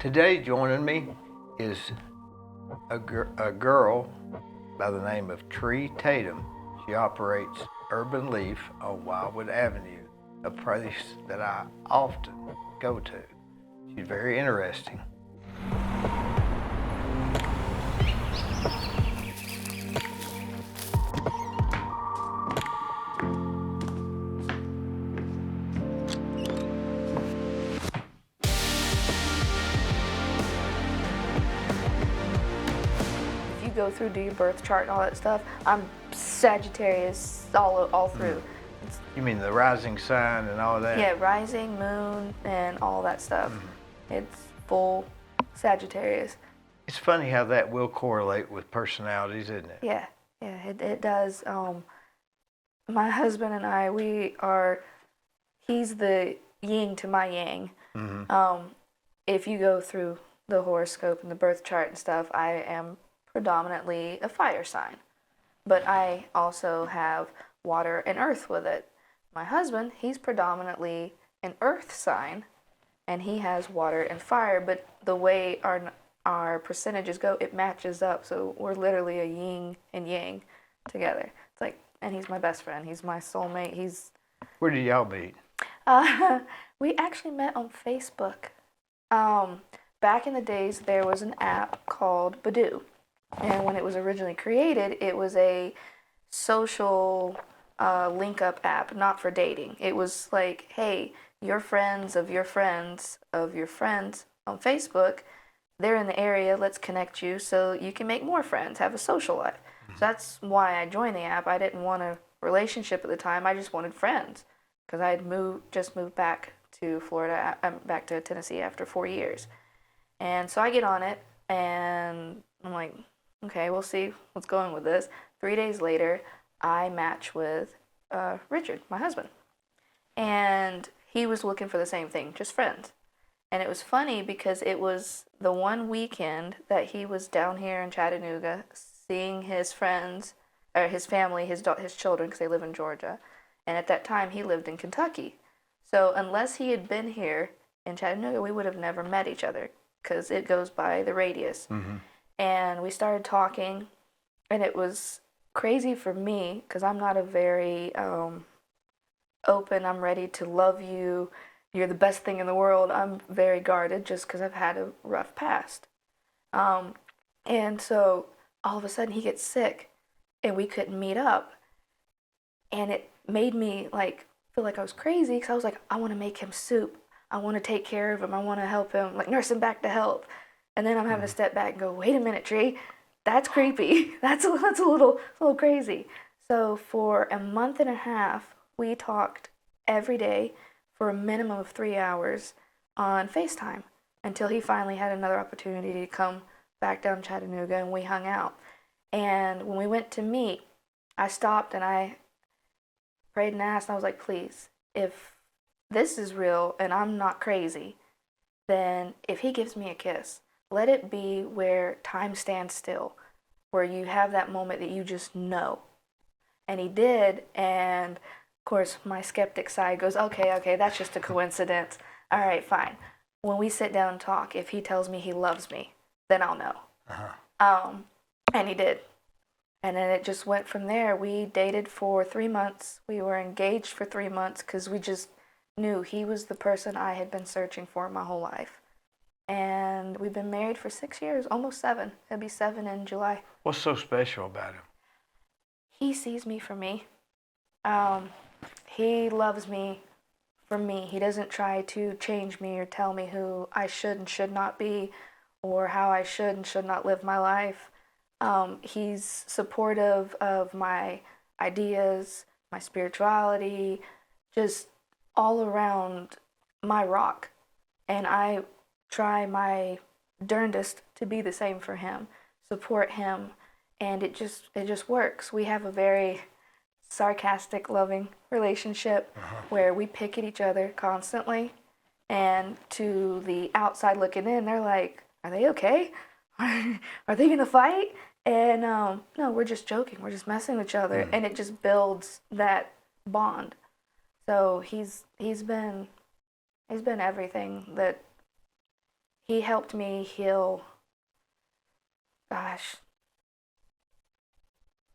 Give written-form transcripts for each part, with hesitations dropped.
Today, joining me is a girl by the name of Tatum. She operates Urban Leaf on Wildwood Avenue, a place that I often go to. She's very interesting. If you go through, do your birth chart and all that stuff, I'm Sagittarius all through. You mean the rising sign and all that? Yeah, rising, moon, and all that stuff. It's full Sagittarius. It's funny how that will correlate with personalities, isn't it? Yeah, it does. My husband and I, he's the yin to my yang. If you go through the horoscope and the birth chart and stuff, I am predominantly a fire sign. But I also have water and earth with it. My husband, he's predominantly an earth sign, and he has water and fire, but the way our percentages go, it matches up. So we're literally a yin and yang together. It's like, and he's my best friend. He's my soulmate. Where did y'all meet? We actually met on Facebook. Back in the days, there was an app called Badoo. And when it was originally created, it was a social link-up app, not for dating. It was like, hey, your friends of your friends of your friends on Facebook, they're in the area, let's connect you so you can make more friends, have a social life. So that's why I joined the app. I didn't want a relationship at the time. I just wanted friends because I had just moved back to Florida, back to Tennessee after 4 years. And so I get on it, and I'm like, okay, we'll see what's going with this. 3 days later, I match with Richard, my husband. And he was looking for the same thing, just friends. And it was funny because it was the one weekend that he was down here in Chattanooga seeing his friends, or his family, his children, because they live in Georgia. And at that time, he lived in Kentucky. So unless he had been here in Chattanooga, we would have never met each other because it goes by the radius. And we started talking, and it was crazy for me because I'm not a very open, I'm ready to love you, you're the best thing in the world. I'm very guarded just because I've had a rough past. And so all of a sudden he gets sick and we couldn't meet up. And it made me feel like I was crazy because I was like, I want to make him soup. I want to take care of him. I want to help him, nurse him back to health. And then I'm having to step back and go, wait a minute, Tree, that's creepy. That's a little crazy. So for a month and a half, we talked every day for a minimum of 3 hours on FaceTime until he finally had another opportunity to come back down to Chattanooga, and we hung out. And when we went to meet, I stopped and I prayed and asked, and I was like, please, if this is real and I'm not crazy, then if he gives me a kiss, let it be where time stands still, where you have that moment that you just know. And he did, and of course my skeptic side goes, okay, that's just a coincidence. All right, fine. When we sit down and talk, if he tells me he loves me, then I'll know. And he did. And then it just went from there. We dated for 3 months. We were engaged for 3 months because we just knew he was the person I had been searching for my whole life. And we've been married for 6 years, almost 7. It'll be 7 in July. What's so special about him? He sees me for me. He loves me for me. He doesn't try to change me or tell me who I should and should not be or how I should and should not live my life. He's supportive of my ideas, my spirituality, just all around my rock. And I try my darndest to be the same for him, support him, and it just works. We have a very sarcastic, loving relationship where we pick at each other constantly, and to the outside looking in, they're like, are they okay? Are they gonna fight? And no, we're just joking. We're just messing with each other, and it just builds that bond. So he's been everything that he helped me heal. Gosh,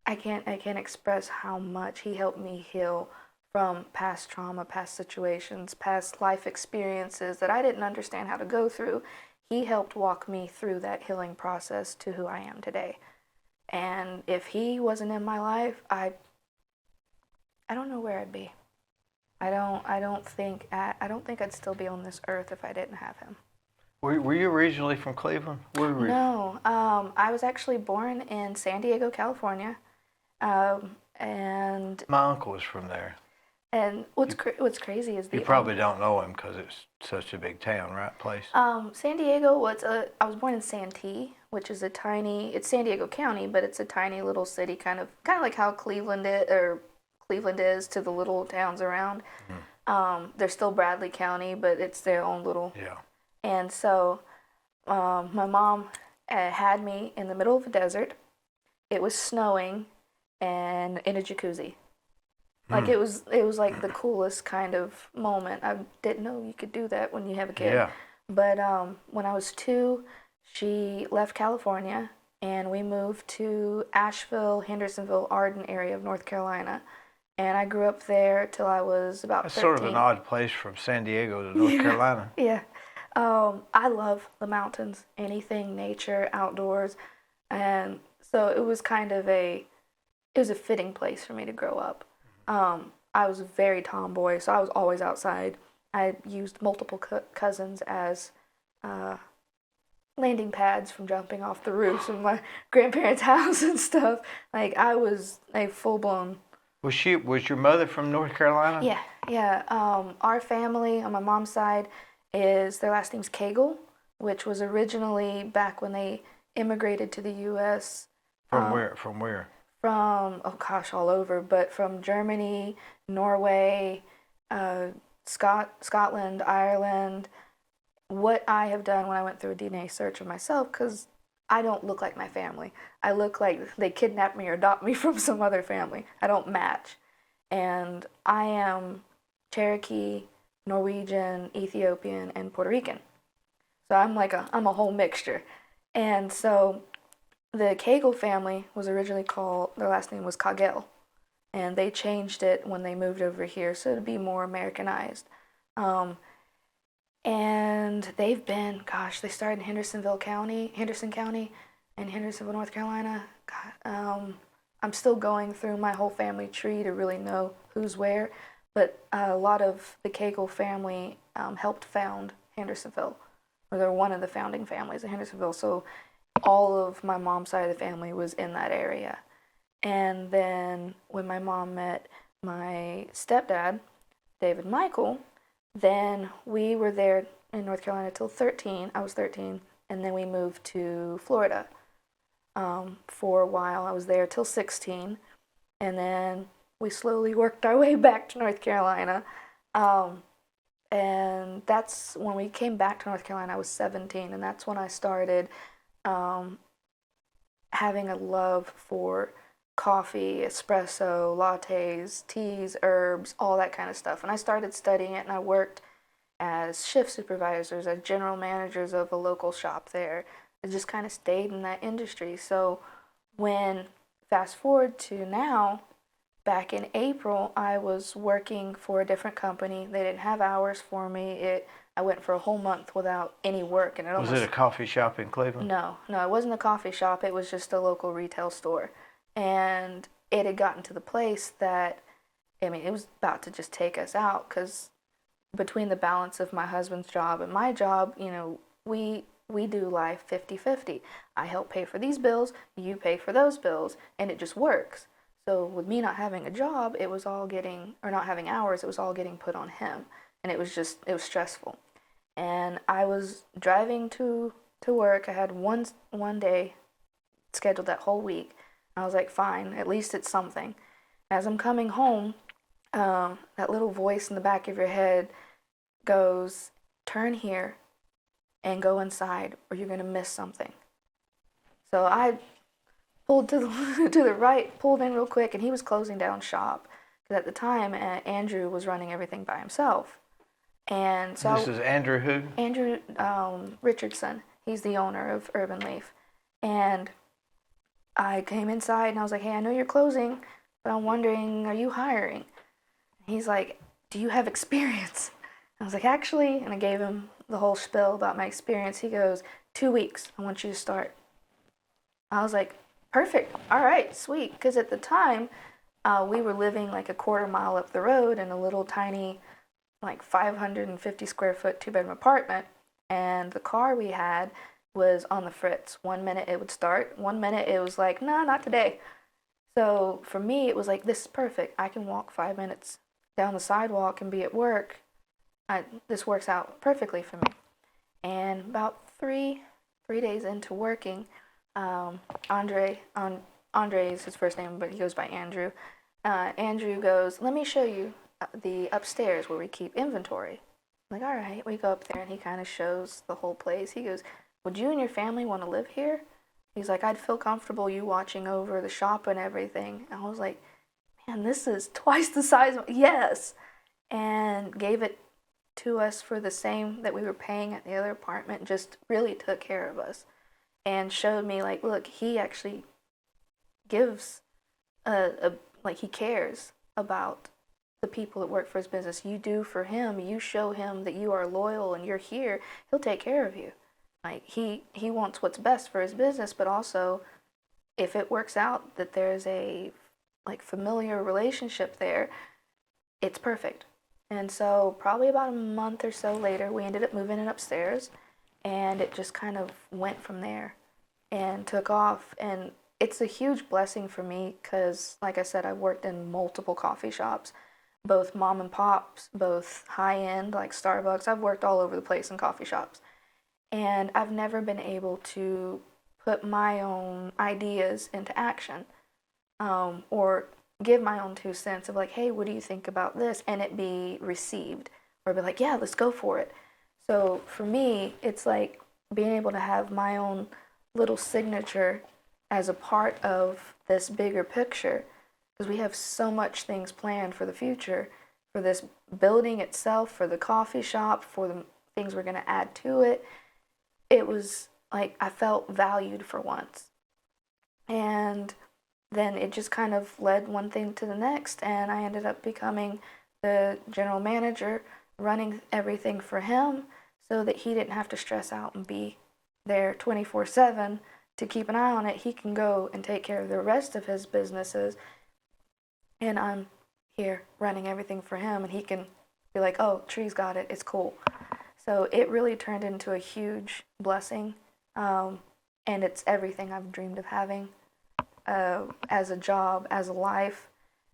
I can't express how much he helped me heal from past trauma, past situations, past life experiences that I didn't understand how to go through. He helped walk me through that healing process to who I am today. And if he wasn't in my life, I don't know where I'd be. I don't think I'd still be on this earth if I didn't have him. Were you originally from Cleveland? Where were you? No, I was actually born in San Diego, California, and My uncle was from there. what's crazy is You probably don't know him because it's such a big town, right? Place. San Diego I was born in Santee, which is it's San Diego County, but it's a tiny little city, kind of like how Cleveland is to the little towns around. They're still Bradley County, but it's their own little. Yeah. And so, my mom had me in the middle of a desert. It was snowing, and in a jacuzzi. Like it was like the coolest kind of moment. I didn't know you could do that when you have a kid. Yeah. But when I was 2, she left California, and we moved to Asheville, Hendersonville, Arden area of North Carolina. And I grew up there till I was about That's 13. sort of an odd place from San Diego to North Carolina. Yeah. I love the mountains, anything nature, outdoors. And so it was a fitting place for me to grow up. I was a very tomboy, so I was always outside. I used multiple cousins as landing pads from jumping off the roofs of my grandparents' house and stuff. Like I was a full-blown. Was your mother from North Carolina? Yeah, yeah. Our family on my mom's side their last name's Cagle, which was originally back when they immigrated to the U.S. From where? From where? From, oh gosh, all over, but from Germany, Norway, Scotland, Ireland. What I have done when I went through a DNA search of myself, because I don't look like my family. I look like they kidnapped me or adopted me from some other family. I don't match. And I am Cherokee, Norwegian, Ethiopian, and Puerto Rican. So I'm a whole mixture. And so the Cagle family was originally their last name was Cagel. And they changed it when they moved over here so to be more Americanized. And they started in Henderson County, in Hendersonville, North Carolina. God, I'm still going through my whole family tree to really know who's where, but a lot of the Cagle family helped found Hendersonville, or they're one of the founding families of Hendersonville. So all of my mom's side of the family was in that area. And then when my mom met my stepdad, David Michael, then we were there in North Carolina till 13. I was 13, and then we moved to Florida for a while. I was there till 16, and then we slowly worked our way back to North Carolina. And that's when we came back to North Carolina. I was 17, and that's when I started having a love for coffee, espresso, lattes, teas, herbs, all that kind of stuff. And I started studying it, and I worked as shift supervisors, as general managers of a local shop there. I just kind of stayed in that industry. So when fast forward to now, back in April, I was working for a different company. They didn't have hours for me. I went for a whole month without any work. And Was it a coffee shop in Cleveland? No, it wasn't a coffee shop. It was just a local retail store. And it had gotten to the place that, it was about to just take us out, because between the balance of my husband's job and my job, we do life 50-50. I help pay for these bills, you pay for those bills, and it just works. So with me not having a job, not having hours, it was all getting put on him. And it was stressful. And I was driving to work. I had one day scheduled that whole week. I was like, fine, at least it's something. As I'm coming home, that little voice in the back of your head goes, turn here and go inside, or you're going to miss something. So I pulled to the right, pulled in real quick, and he was closing down shop. Because at the time, Andrew was running everything by himself. And so This is Andrew who? Andrew Richardson, he's the owner of Urban Leaf. And I came inside and I was like, hey, I know you're closing, but I'm wondering, are you hiring? He's like, do you have experience? I was like, actually, and I gave him the whole spiel about my experience. He goes, 2 weeks, I want you to start. I was like, perfect, all right, sweet. Because at the time, we were living like a quarter mile up the road in a little tiny, like 550 square foot 2-bedroom apartment. And the car we had was on the fritz. 1 minute it would start, 1 minute it was like, nah, not today. So for me, it was like, this is perfect. I can walk 5 minutes down the sidewalk and be at work. This works out perfectly for me. And about three days into working, Andre is his first name, but he goes by Andrew. Andrew goes, let me show you the upstairs where we keep inventory. I'm like, all right, we go up there and he kind of shows the whole place. He goes, would you and your family want to live here? He's like, I'd feel comfortable you watching over the shop and everything. And I was like, man, this is twice the size of, yes. And gave it to us for the same that we were paying at the other apartment, just really took care of us and showed me like, look, he actually gives like he cares about the people that work for his business. You do for him, you show him that you are loyal and you're here, he'll take care of you. Like he wants what's best for his business, but also if it works out that there's a like familiar relationship there, it's perfect. And so probably about a month or so later, we ended up moving in upstairs, and it just kind of went from there and took off. And it's a huge blessing for me because, like I said, I've worked in multiple coffee shops, both mom and pops, both high end like Starbucks. I've worked all over the place in coffee shops. And I've never been able to put my own ideas into action, or give my own 2 cents of like, hey, what do you think about this? And it be received, or be like, yeah, let's go for it. So for me, it's like being able to have my own little signature as a part of this bigger picture, because we have so much things planned for the future, for this building itself, for the coffee shop, for the things we're going to add to it. It was like I felt valued for once. And then it just kind of led one thing to the next, and I ended up becoming the general manager, running everything for him so that he didn't have to stress out and be there 24/7 to keep an eye on it. He can go and take care of the rest of his businesses, and I'm here running everything for him, and he can be like, oh, Tree's got it, it's cool. So it really turned into a huge blessing, and it's everything I've dreamed of having. As a job, as a life,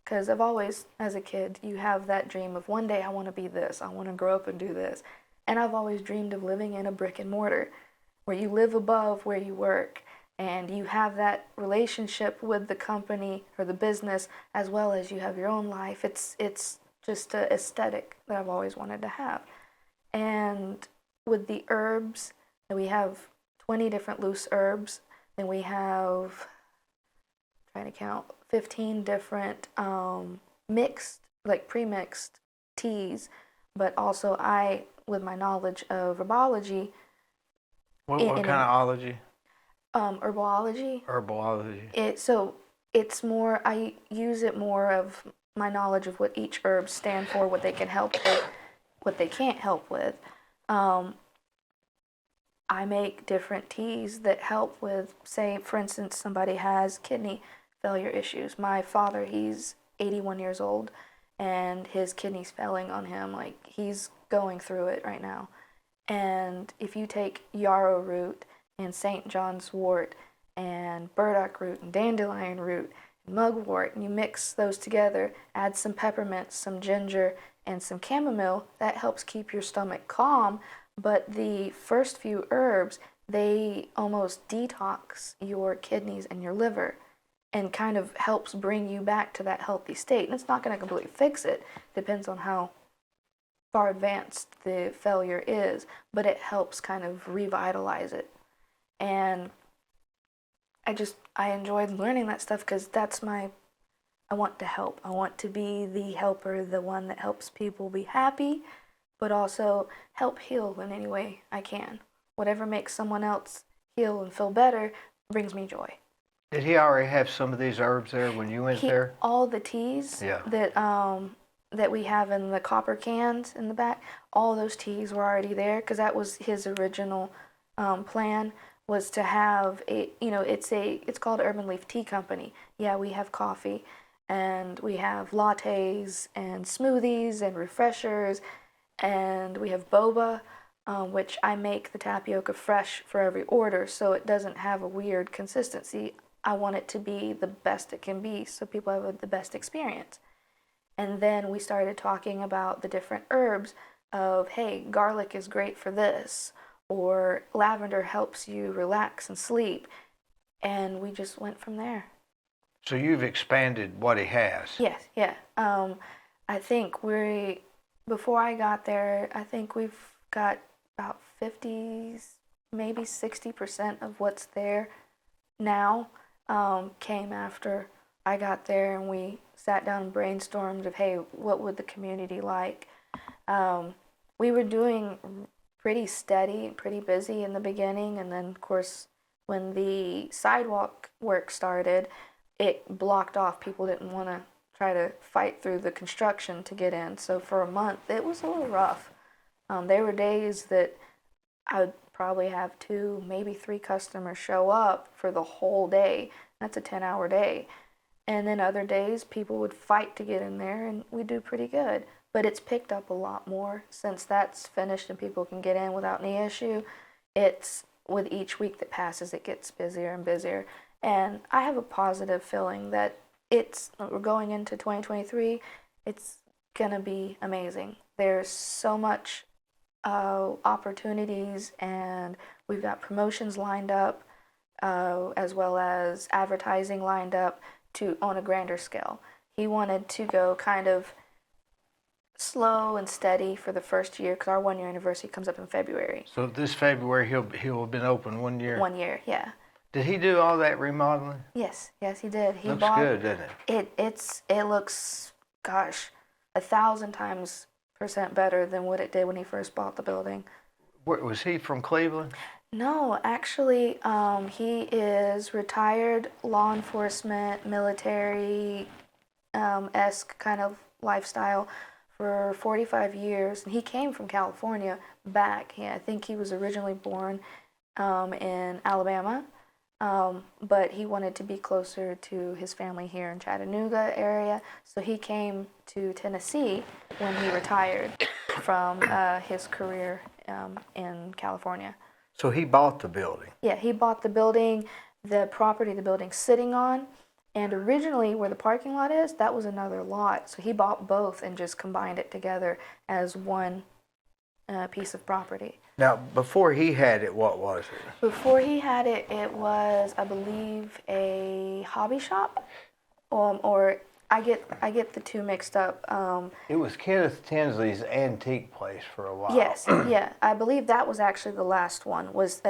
because I've always, as a kid, you have that dream of one day I want to be this, I want to grow up and do this. And I've always dreamed of living in a brick and mortar where you live above where you work and you have that relationship with the company or the business as well as you have your own life. It's just an aesthetic that I've always wanted to have. And with the herbs, we have 20 different loose herbs, and we have, trying to count, 15 different mixed, like pre-mixed teas, but also I, with my knowledge of herbology. What kind of ology? Herbology. Herbology. So it's more, I use it more of my knowledge of what each herb stand for, what they can help with, what they can't help with. I make different teas that help with, say, for instance, somebody has kidney failure issues. My father, he's 81 years old, and his kidney's failing on him. Like, he's going through it right now. And if you take yarrow root and St. John's wort and burdock root and dandelion root and mugwort, and you mix those together, add some peppermint, some ginger, and some chamomile, that helps keep your stomach calm. But the first few herbs, they almost detox your kidneys and your liver and kind of helps bring you back to that healthy state. And it's not going to completely fix it. Depends on how far advanced the failure is, but it helps kind of revitalize it. And I enjoyed learning that stuff because I want to help. I want to be the helper, the one that helps people be happy, but also help heal in any way I can. Whatever makes someone else heal and feel better brings me joy. Did he already have some of these herbs there when you went there? All the teas that we have in the copper cans in the back, all those teas were already there because that was his original plan, was to have it's called Urban Leaf Tea Company. Yeah, we have coffee and we have lattes and smoothies and refreshers, and we have boba, which I make the tapioca fresh for every order so it doesn't have a weird consistency. I want it to be the best it can be so people have the best experience. And then we started talking about the different herbs of, hey, garlic is great for this, or lavender helps you relax and sleep. And we just went from there. So you've expanded what he has. Yes, yeah. I think before I got there, I think we've got about 50, maybe 60% of what's there now came after I got there, and we sat down and brainstormed of, hey, what would the community like? We were doing pretty steady, pretty busy in the beginning, and then, of course, when the sidewalk work started, it blocked off. People didn't want to try to fight through the construction to get in. So for a month, it was a little rough. There were days that I would probably have 2, maybe 3 customers show up for the whole day. That's a 10-hour day. And then other days, people would fight to get in there, and we do pretty good. But it's picked up a lot more since that's finished and people can get in without any issue. It's with each week that passes, it gets busier and busier. And I have a positive feeling that we're going into 2023, it's gonna be amazing. There's so much opportunities, and we've got promotions lined up, as well as advertising lined up on a grander scale. He wanted to go kind of slow and steady for the first year because our 1-year anniversary comes up in February. So this February he'll have been open 1 year. 1 year, yeah. Did he do all that remodeling? Yes, he did. He looks bought good, doesn't it? It looks, gosh, 1,000% better than what it did when he first bought the building. Was he from Cleveland? No, actually, he is retired law enforcement, military esque kind of lifestyle for 45 years. And he came from California back. Yeah, I think he was originally born in Alabama, but he wanted to be closer to his family here in Chattanooga area. So he came to Tennessee when he retired from his career in California. So he bought the building. Yeah, he bought the building, the property the building's sitting on, and originally where the parking lot is, that was another lot. So he bought both and just combined it together as one piece of property. Now, before he had it, what was it? Before he had it, it was, I believe, a hobby shop, or I get the two mixed up. It was Kenneth Tinsley's antique place for a while. Yes, yeah, I believe that was actually the last one. Was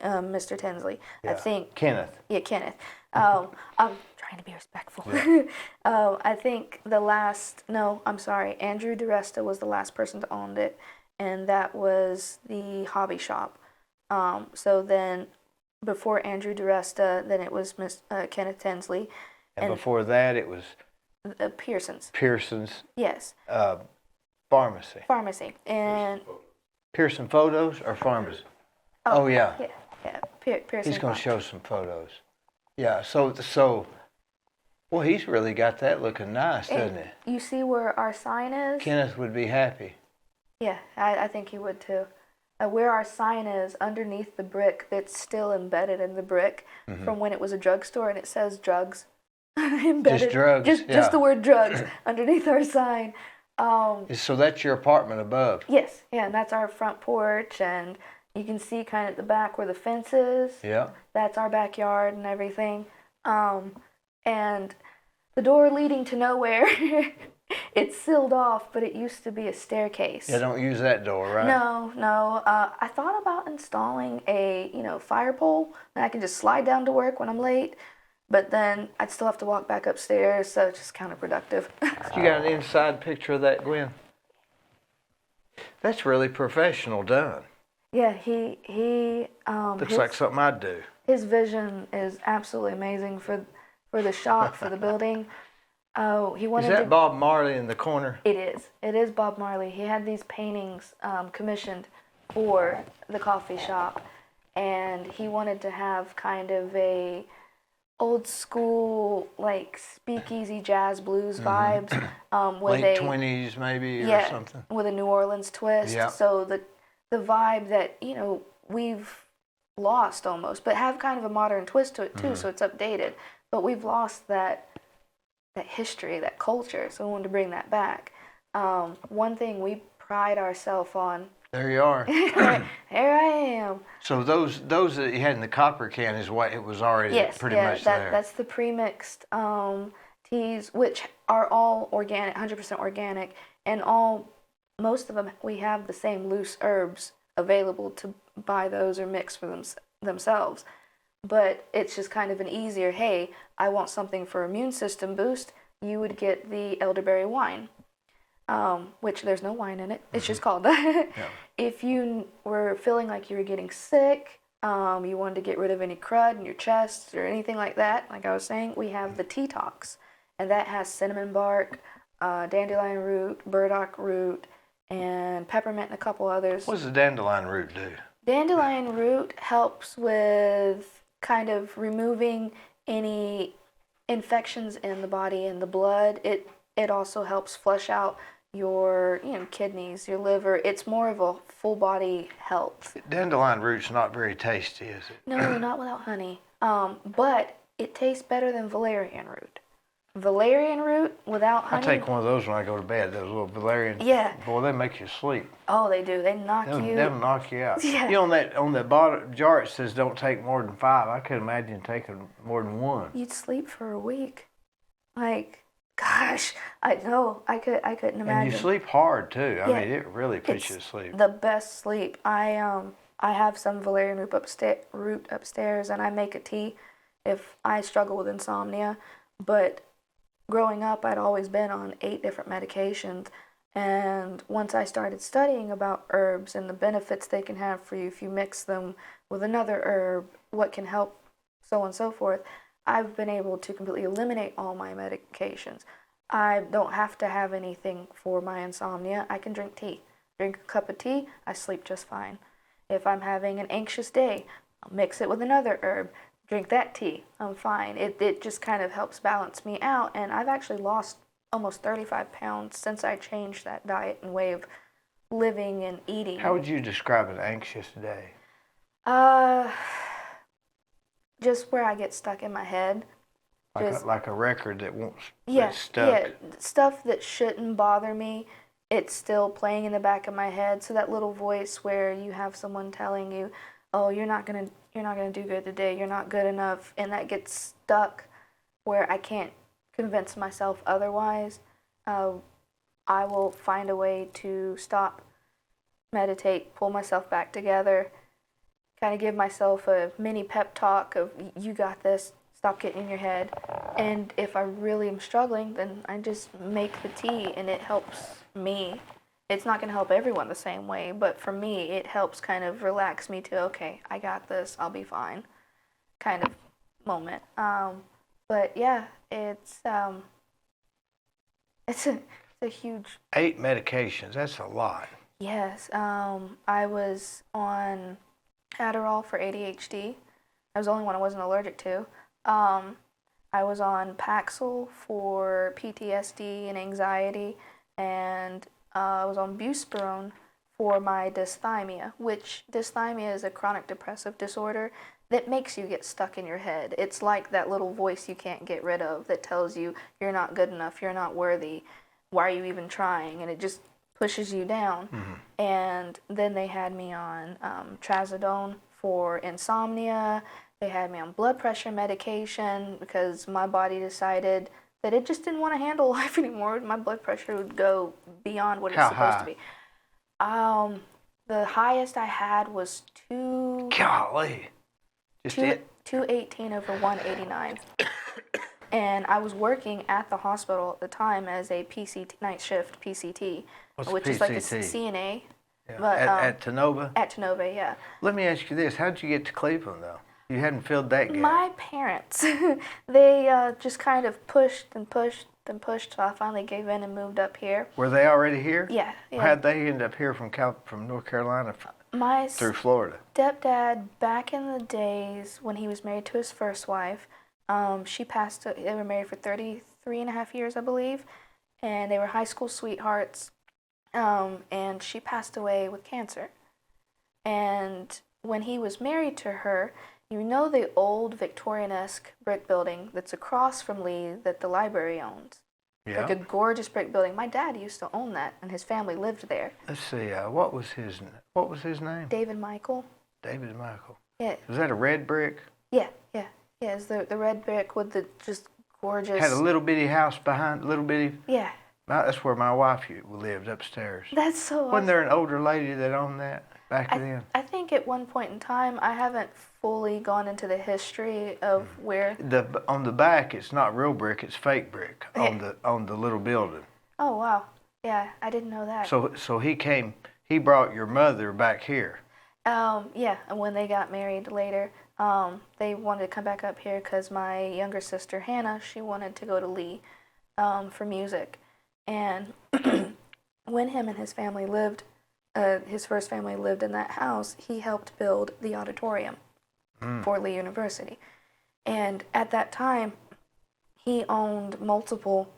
Mr. Tinsley? Yeah. I think Kenneth. Yeah, Kenneth. I'm trying to be respectful. Yeah. I think I'm sorry. Andrew DiResta was the last person to own it, and that was the hobby shop. So then, before Andrew DiResta, then it was Kenneth Tinsley. And before that, it was Pearson's. Pearson's. Yes. Pharmacy. Pharmacy. And Pearson Photos or Pharmacy? Oh yeah. Yeah. Pearson. He's going to show some photos. Yeah. So, well, he's really got that looking nice, doesn't it? You see where our sign is? Kenneth would be happy. Yeah, I think he would too. Where our sign is, underneath the brick that's still embedded in the brick from when it was a drugstore, and it says drugs. Embedded. Just drugs. Just the word drugs underneath our sign. So that's your apartment above? Yes, yeah, and that's our front porch, and you can see kind of at the back where the fence is. Yeah. That's our backyard and everything. And the door leading to nowhere, it's sealed off, but it used to be a staircase. Yeah, don't use that door, right? No. I thought about installing a fire pole that I can just slide down to work when I'm late. But then I'd still have to walk back upstairs, so it's just counterproductive. You got an inside picture of that, Gwen? That's really professional done. Yeah, he Looks like something I'd do. his vision is absolutely amazing for the shop, for the building. Oh, he Is wanted that to. Bob Marley in the corner? It is. It is Bob Marley. He had these paintings commissioned for the coffee shop, and he wanted to have kind of a old school like speakeasy jazz blues vibes with Late a 20s maybe or yeah something. with a New Orleans twist. Yeah. So the vibe that we've lost almost, but have kind of a modern twist to it too. So it's updated, but we've lost that history, that culture. So we wanted to bring that back. One thing we pride ourselves on. There you are. Here I am. So those that you had in the copper can is what it was already Yes, pretty yeah, much there. that's the pre-mixed teas, which are all organic, 100% organic, and most of them we have the same loose herbs available to buy those or mix for themselves. But it's just kind of an easier, hey, I want something for immune system boost, you would get the elderberry wine, which there's no wine in it. It's just called that. Yeah. If you were feeling like you were getting sick, you wanted to get rid of any crud in your chest or anything like that, like I was saying, we have the Detox, and that has cinnamon bark, dandelion root, burdock root, and peppermint and a couple others. What does the dandelion root do? Dandelion root helps with kind of removing any infections in the body and the blood. It also helps flush out your kidneys, your liver. It's more of a full body health. Dandelion root's not very tasty, is it? No, not without honey. But it tastes better than valerian root. Valerian root without honey. I take one of those when I go to bed. Those little valerian. Yeah. Boy, they make you sleep. Oh, they do. They knock you. They'll knock you out. Yeah. You know, on that bottom jar it says don't take more than 5. I could imagine taking more than 1. You'd sleep for a week. Like, gosh, I know. I couldn't imagine. And you sleep hard too. I Yeah. mean, it really puts It's you to sleep. the best sleep. I have some valerian root upstairs, and I make a tea if I struggle with insomnia. But growing up, I'd always been on 8 different medications, and once I started studying about herbs and the benefits they can have for you if you mix them with another herb, what can help, so on and so forth, I've been able to completely eliminate all my medications. I don't have to have anything for my insomnia. I can drink tea. Drink a cup of tea, I sleep just fine. If I'm having an anxious day, I'll mix it with another herb. Drink that tea, I'm fine. It just kind of helps balance me out, and I've actually lost almost 35 pounds since I changed that diet and way of living and eating. How would you describe an anxious day? Just where I get stuck in my head. Like a record that won't Yeah, that's stuck. yeah, stuff that shouldn't bother me, it's still playing in the back of my head. So that little voice where you have someone telling you, "Oh, you're not gonna do good today. You're not good enough," and that gets stuck where I can't convince myself otherwise. I will find a way to stop, meditate, pull myself back together, kind of give myself a mini pep talk of "You got this. Stop getting in your head." And if I really am struggling, then I just make the tea, and it helps me. It's not going to help everyone the same way, but for me, it helps kind of relax me to, okay, I got this, I'll be fine, kind of moment. But yeah, it's a huge. 8 medications, that's a lot. Yes, I was on Adderall for ADHD. That was the only one I wasn't allergic to. I was on Paxil for PTSD and anxiety, and I was on Buspirone for my dysthymia, which dysthymia is a chronic depressive disorder that makes you get stuck in your head. It's like that little voice you can't get rid of that tells you you're not good enough, you're not worthy, why are you even trying? And it just pushes you down. Mm-hmm. And then they had me on trazodone for insomnia. They had me on blood pressure medication because my body decided that it just didn't want to handle life anymore. My blood pressure would go beyond what it's supposed to be. The highest I had was Golly. Just it? 218 over 189. And I was working at the hospital at the time as a PCT, night shift PCT, What's which PCT? is like a CNA. Yeah. But At Tanoba? at Tenova, yeah. Let me ask you this. How'd you get to Cleveland, though? You hadn't filled that gap. My parents, they just kind of pushed and pushed and pushed, so I finally gave in and moved up here. Were they already here? Yeah, yeah. How'd they end up here from North Carolina My through Florida? stepdad, back in the days when he was married to his first wife, she passed. They were married for 33 and a half years, I believe, and they were high school sweethearts. And she passed away with cancer. And when he was married to her, you know the old Victorian-esque brick building that's across from Lee that the library owns? Yeah. Like a gorgeous brick building. My dad used to own that, and his family lived there. Let's see. What was his name? David Michael. David Michael. Yeah. Was that a red brick? Yeah. It's the red brick with the just gorgeous. Had a little bitty house behind, little bitty. Yeah. That's where my wife lived, upstairs. That's so awesome. Wasn't there an older lady that owned that back then? I think at one point in time, I haven't fully gone into the history of where. On the back, it's not real brick; it's fake brick on the little building. Oh wow, yeah, I didn't know that. So he brought your mother back here. Yeah, and when they got married later, they wanted to come back up here because my younger sister Hannah, she wanted to go to Lee, for music, and when him and his family lived. His first family lived in that house, he helped build the auditorium for Lee University. And at that time, he owned multiple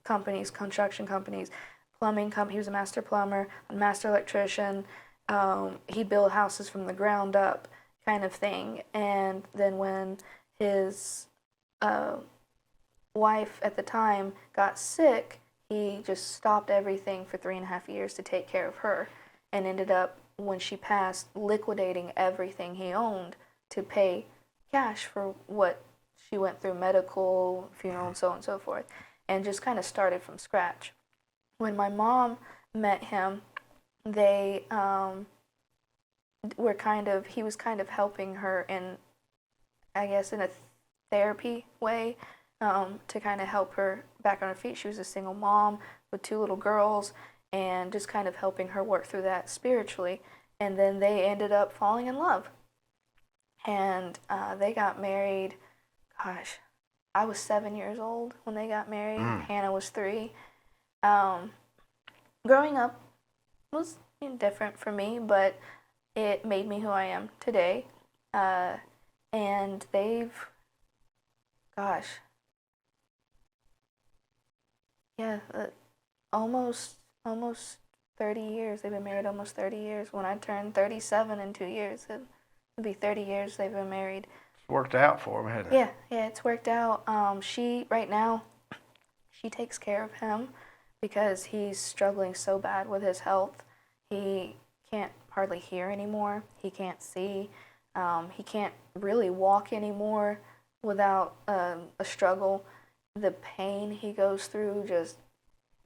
companies, construction companies, plumbing company. He was a master plumber, a master electrician. He built houses from the ground up kind of thing. And then when his wife at the time got sick, he just stopped everything for 3.5 years to take care of her and ended up, when she passed, liquidating everything he owned to pay cash for what she went through, medical, funeral, and so on and so forth, and just kind of started from scratch. When my mom met him, they he was kind of helping her in, I guess, in a therapy way, to kind of help her back on her feet. She was a single mom with 2 little girls and just kind of helping her work through that spiritually. And then they ended up falling in love. And they got married, gosh, I was 7 years old when they got married. Hannah was 3. Growing up was different for me, but it made me who I am today. And they've, gosh, yeah, almost 30 years. They've been married almost 30 years. When I turned 37 in 2 years, it'll be 30 years they've been married. It's worked out for him, hasn't it? Yeah, it's worked out. Right now, she takes care of him because he's struggling so bad with his health. He can't hardly hear anymore. He can't see. He can't really walk anymore without a struggle. The pain he goes through just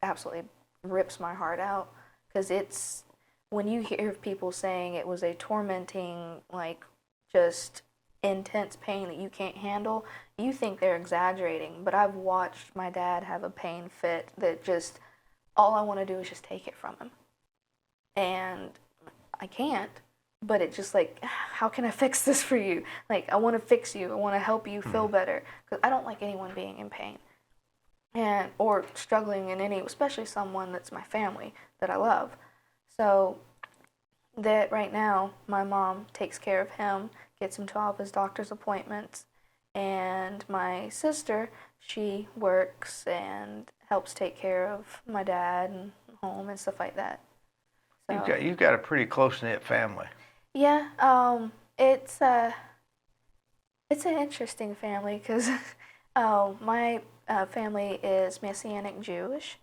absolutely rips my heart out, because it's, when you hear people saying it was a tormenting, just intense pain that you can't handle, you think they're exaggerating. But I've watched my dad have a pain fit that just, all I want to do is just take it from him. And I can't, but it's just how can I fix this for you? I want to fix you. I want to help you feel better, because I don't like anyone being in pain or struggling in any, especially someone that's my family that I love. So that right now, my mom takes care of him, gets him to all of his doctor's appointments, and my sister, she works and helps take care of my dad and home and stuff like that. So, You've got a pretty close-knit family. Yeah, it's an interesting family because my family is Messianic Jewish.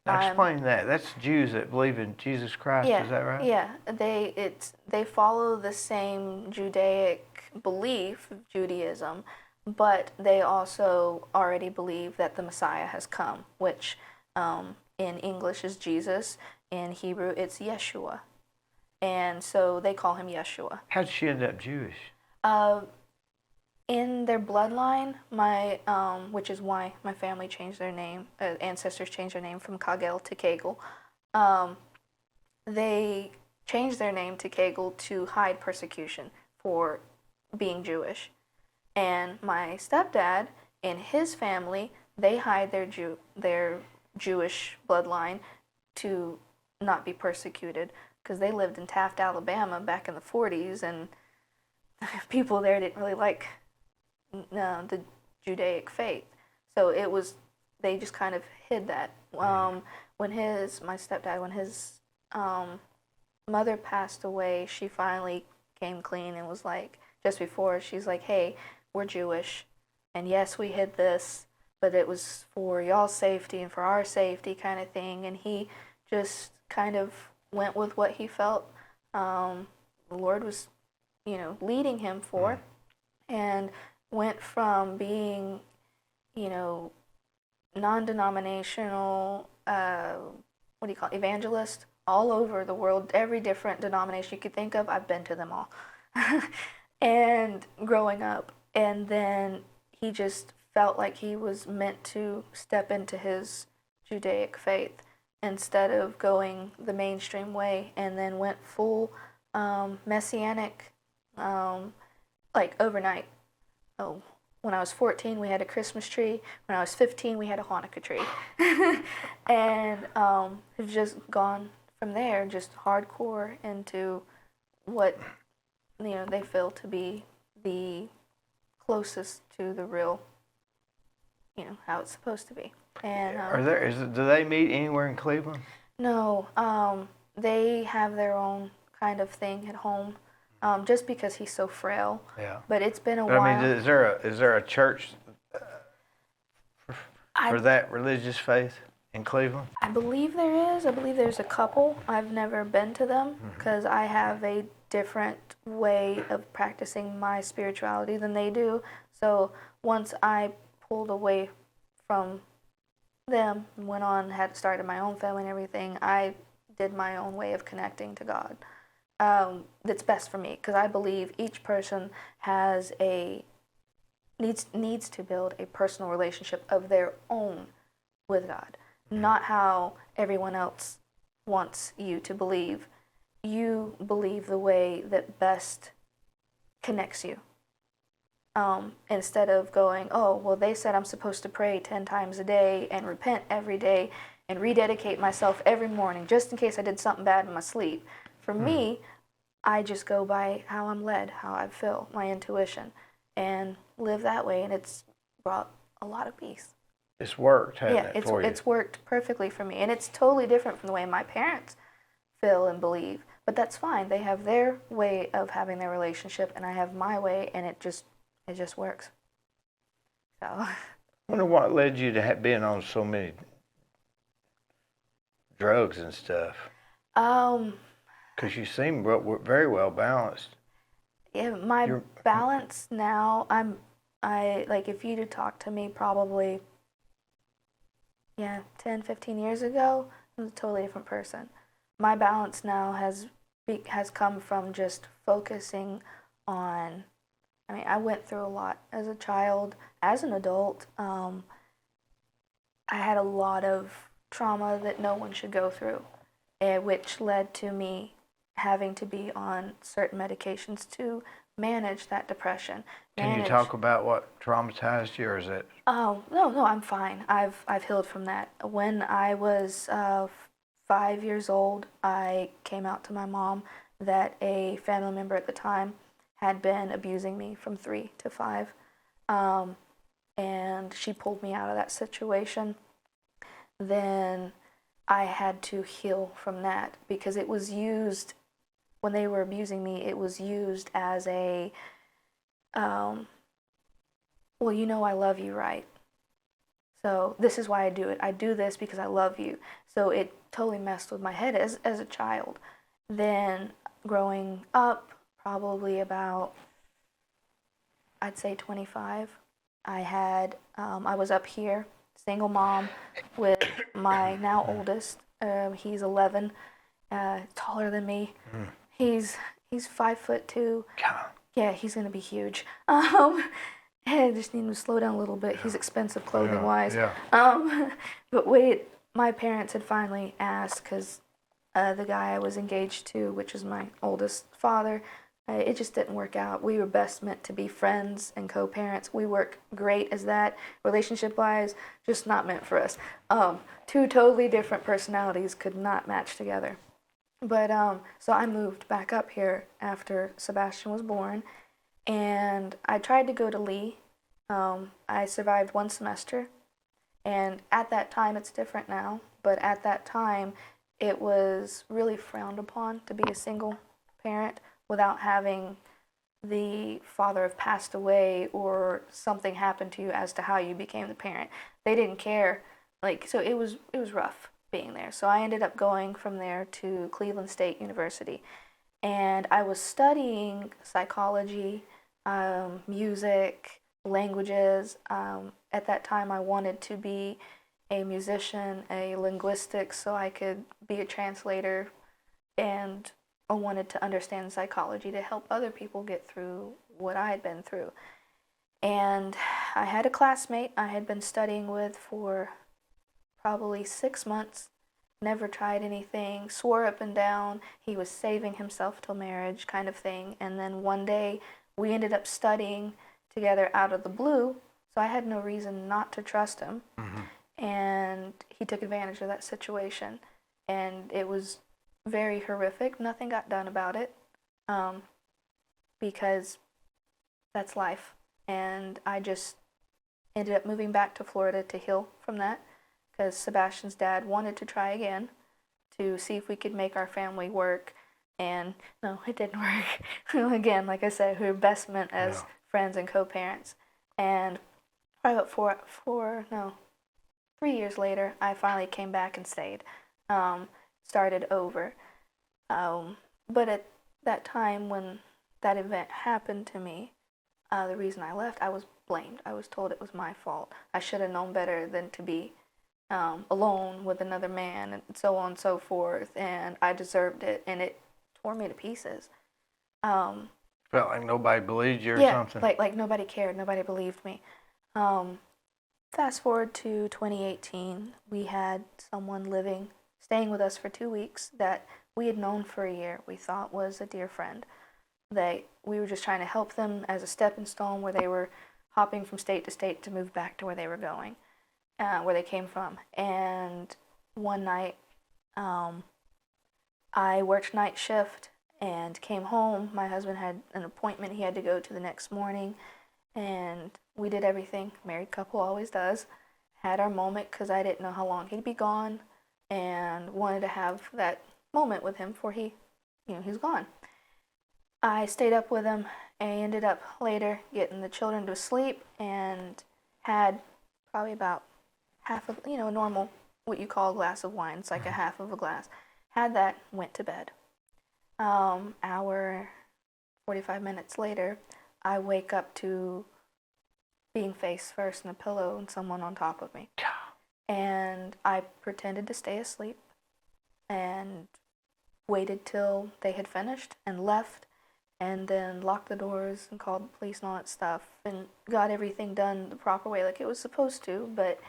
Now explain that. That's Jews that believe in Jesus Christ. Yeah, is that right? Yeah, they follow the same Judaic belief, Judaism, but they also already believe that the Messiah has come, which in English is Jesus. In Hebrew, it's Yeshua. And so they call him Yeshua. How did she end up Jewish? In their bloodline, which is why my family changed their name, ancestors changed their name from Kagel to Kegel. they changed their name to Kegel to hide persecution for being Jewish. And my stepdad and his family, they hide their Jewish bloodline to not be persecuted because they lived in Taft, Alabama back in the 40s, and people there didn't really like the Judaic faith. So they just kind of hid that. When my stepdad, when his mother passed away, she finally came clean and was like, just before, she's like, hey, we're Jewish, and yes, we hid this, but it was for y'all's safety and for our safety kind of thing. And he just kind of went with what he felt the Lord was, leading him for, and went from being, non-denominational, what do you call it, evangelist all over the world, every different denomination you could think of, I've been to them all. And growing up, and then he just felt like he was meant to step into his Judaic faith instead of going the mainstream way, and then went full messianic, like overnight. Oh, when I was 14, we had a Christmas tree. When I was 15, we had a Hanukkah tree. And have just gone from there, just hardcore into what they feel to be the closest to the real, how it's supposed to be. And do they meet anywhere in Cleveland? No, they have their own kind of thing at home, just because he's so frail. Yeah. But it's been a But while. I mean, is there a church for that religious faith in Cleveland? I believe there is. I believe there's a couple. I've never been to them because I have a different way of practicing my spirituality than they do. So once I pulled away from them and went on, had started my own family and everything, I did my own way of connecting to God. That's best for me, because I believe each person needs to build a personal relationship of their own with God, not how everyone else wants you to believe. You believe the way that best connects you. Instead of going, oh, well, they said I'm supposed to pray 10 times a day and repent every day and rededicate myself every morning just in case I did something bad in my sleep. For me, I just go by how I'm led, how I feel, my intuition, and live that way, and it's brought a lot of peace. It's worked, hasn't it, for you? It's worked perfectly for me, and it's totally different from the way my parents feel and believe, but that's fine. They have their way of having their relationship, and I have my way, and it just works. So. I wonder what led you to being on so many drugs and stuff. Because you seem very well balanced. Yeah, my balance now, I like, if you'd have talked to me probably 10, 15 years ago, I was a totally different person. My balance now has come from just focusing on, I went through a lot as a child, as an adult. I had a lot of trauma that no one should go through, which led to me having to be on certain medications to manage that depression. Can you talk about what traumatized you, or is it? Oh, no, I'm fine. I've healed from that. When I was 5 years old, I came out to my mom that a family member at the time had been abusing me from 3 to 5. And she pulled me out of that situation. Then I had to heal from that, because it was used, when they were abusing me, it was used as a, well, I love you, right? So this is why I do it. I do this because I love you. So it totally messed with my head as a child. Then growing up, probably about, I'd say 25, I was up here, single mom, with my now oldest. He's 11, taller than me. He's 5'2". God. Yeah, he's gonna be huge. I just need him to slow down a little bit. He's expensive clothing wise. Yeah. But wait, my parents had finally asked, because the guy I was engaged to, which is my oldest father, it just didn't work out. We were best meant to be friends and co-parents. We work great as that. Relationship-wise, just not meant for us. Two totally different personalities could not match together. But so I moved back up here after Sebastian was born, and I tried to go to Lee. I survived one semester, and at that time, it's different now, but at that time, it was really frowned upon to be a single parent without having the father have passed away or something happened to you as to how you became the parent. They didn't care. Like, so it was rough being there. So I ended up going from there to Cleveland State University, and I was studying psychology, music, languages. At that time, I wanted to be a musician, a linguistics, so I could be a translator, and I wanted to understand psychology to help other people get through what I had been through. And I had a classmate I had been studying with for probably 6 months, never tried anything, swore up and down he was saving himself till marriage kind of thing. And then one day we ended up studying together out of the blue, so I had no reason not to trust him. And he took advantage of that situation. And it was very horrific. Nothing got done about it because that's life. And I just ended up moving back to Florida to heal from that because Sebastian's dad wanted to try again to see if we could make our family work. And no, it didn't work. Again, like I said, we were best meant as friends and co-parents. And probably about 3 years later, I finally came back and stayed, started over. But at that time when that event happened to me, the reason I left, I was blamed. I was told it was my fault. I should have known better than to be alone with another man and so on and so forth. And I deserved it, and it tore me to pieces. Felt like nobody believed you or Yeah, something? like nobody cared. Nobody believed me. Fast forward to 2018, we had someone staying with us for 2 weeks that we had known for a year. We thought was a dear friend. We were just trying to help them as a stepping stone where they were hopping from state to state to move back to where they were going, where they came from. And one night, I worked night shift and came home. My husband had an appointment he had to go to the next morning, and we did everything married couple always does. Had our moment because I didn't know how long he'd be gone and wanted to have that moment with him before he's gone. I stayed up with him and ended up later getting the children to sleep and had probably about half of, a normal, what you call a glass of wine. It's like a half of a glass. Had that, went to bed. Hour, 45 minutes later, I wake up to being face first in a pillow and someone on top of me. And I pretended to stay asleep and waited till they had finished and left, and then locked the doors and called the police and all that stuff and got everything done the proper way like it was supposed to. But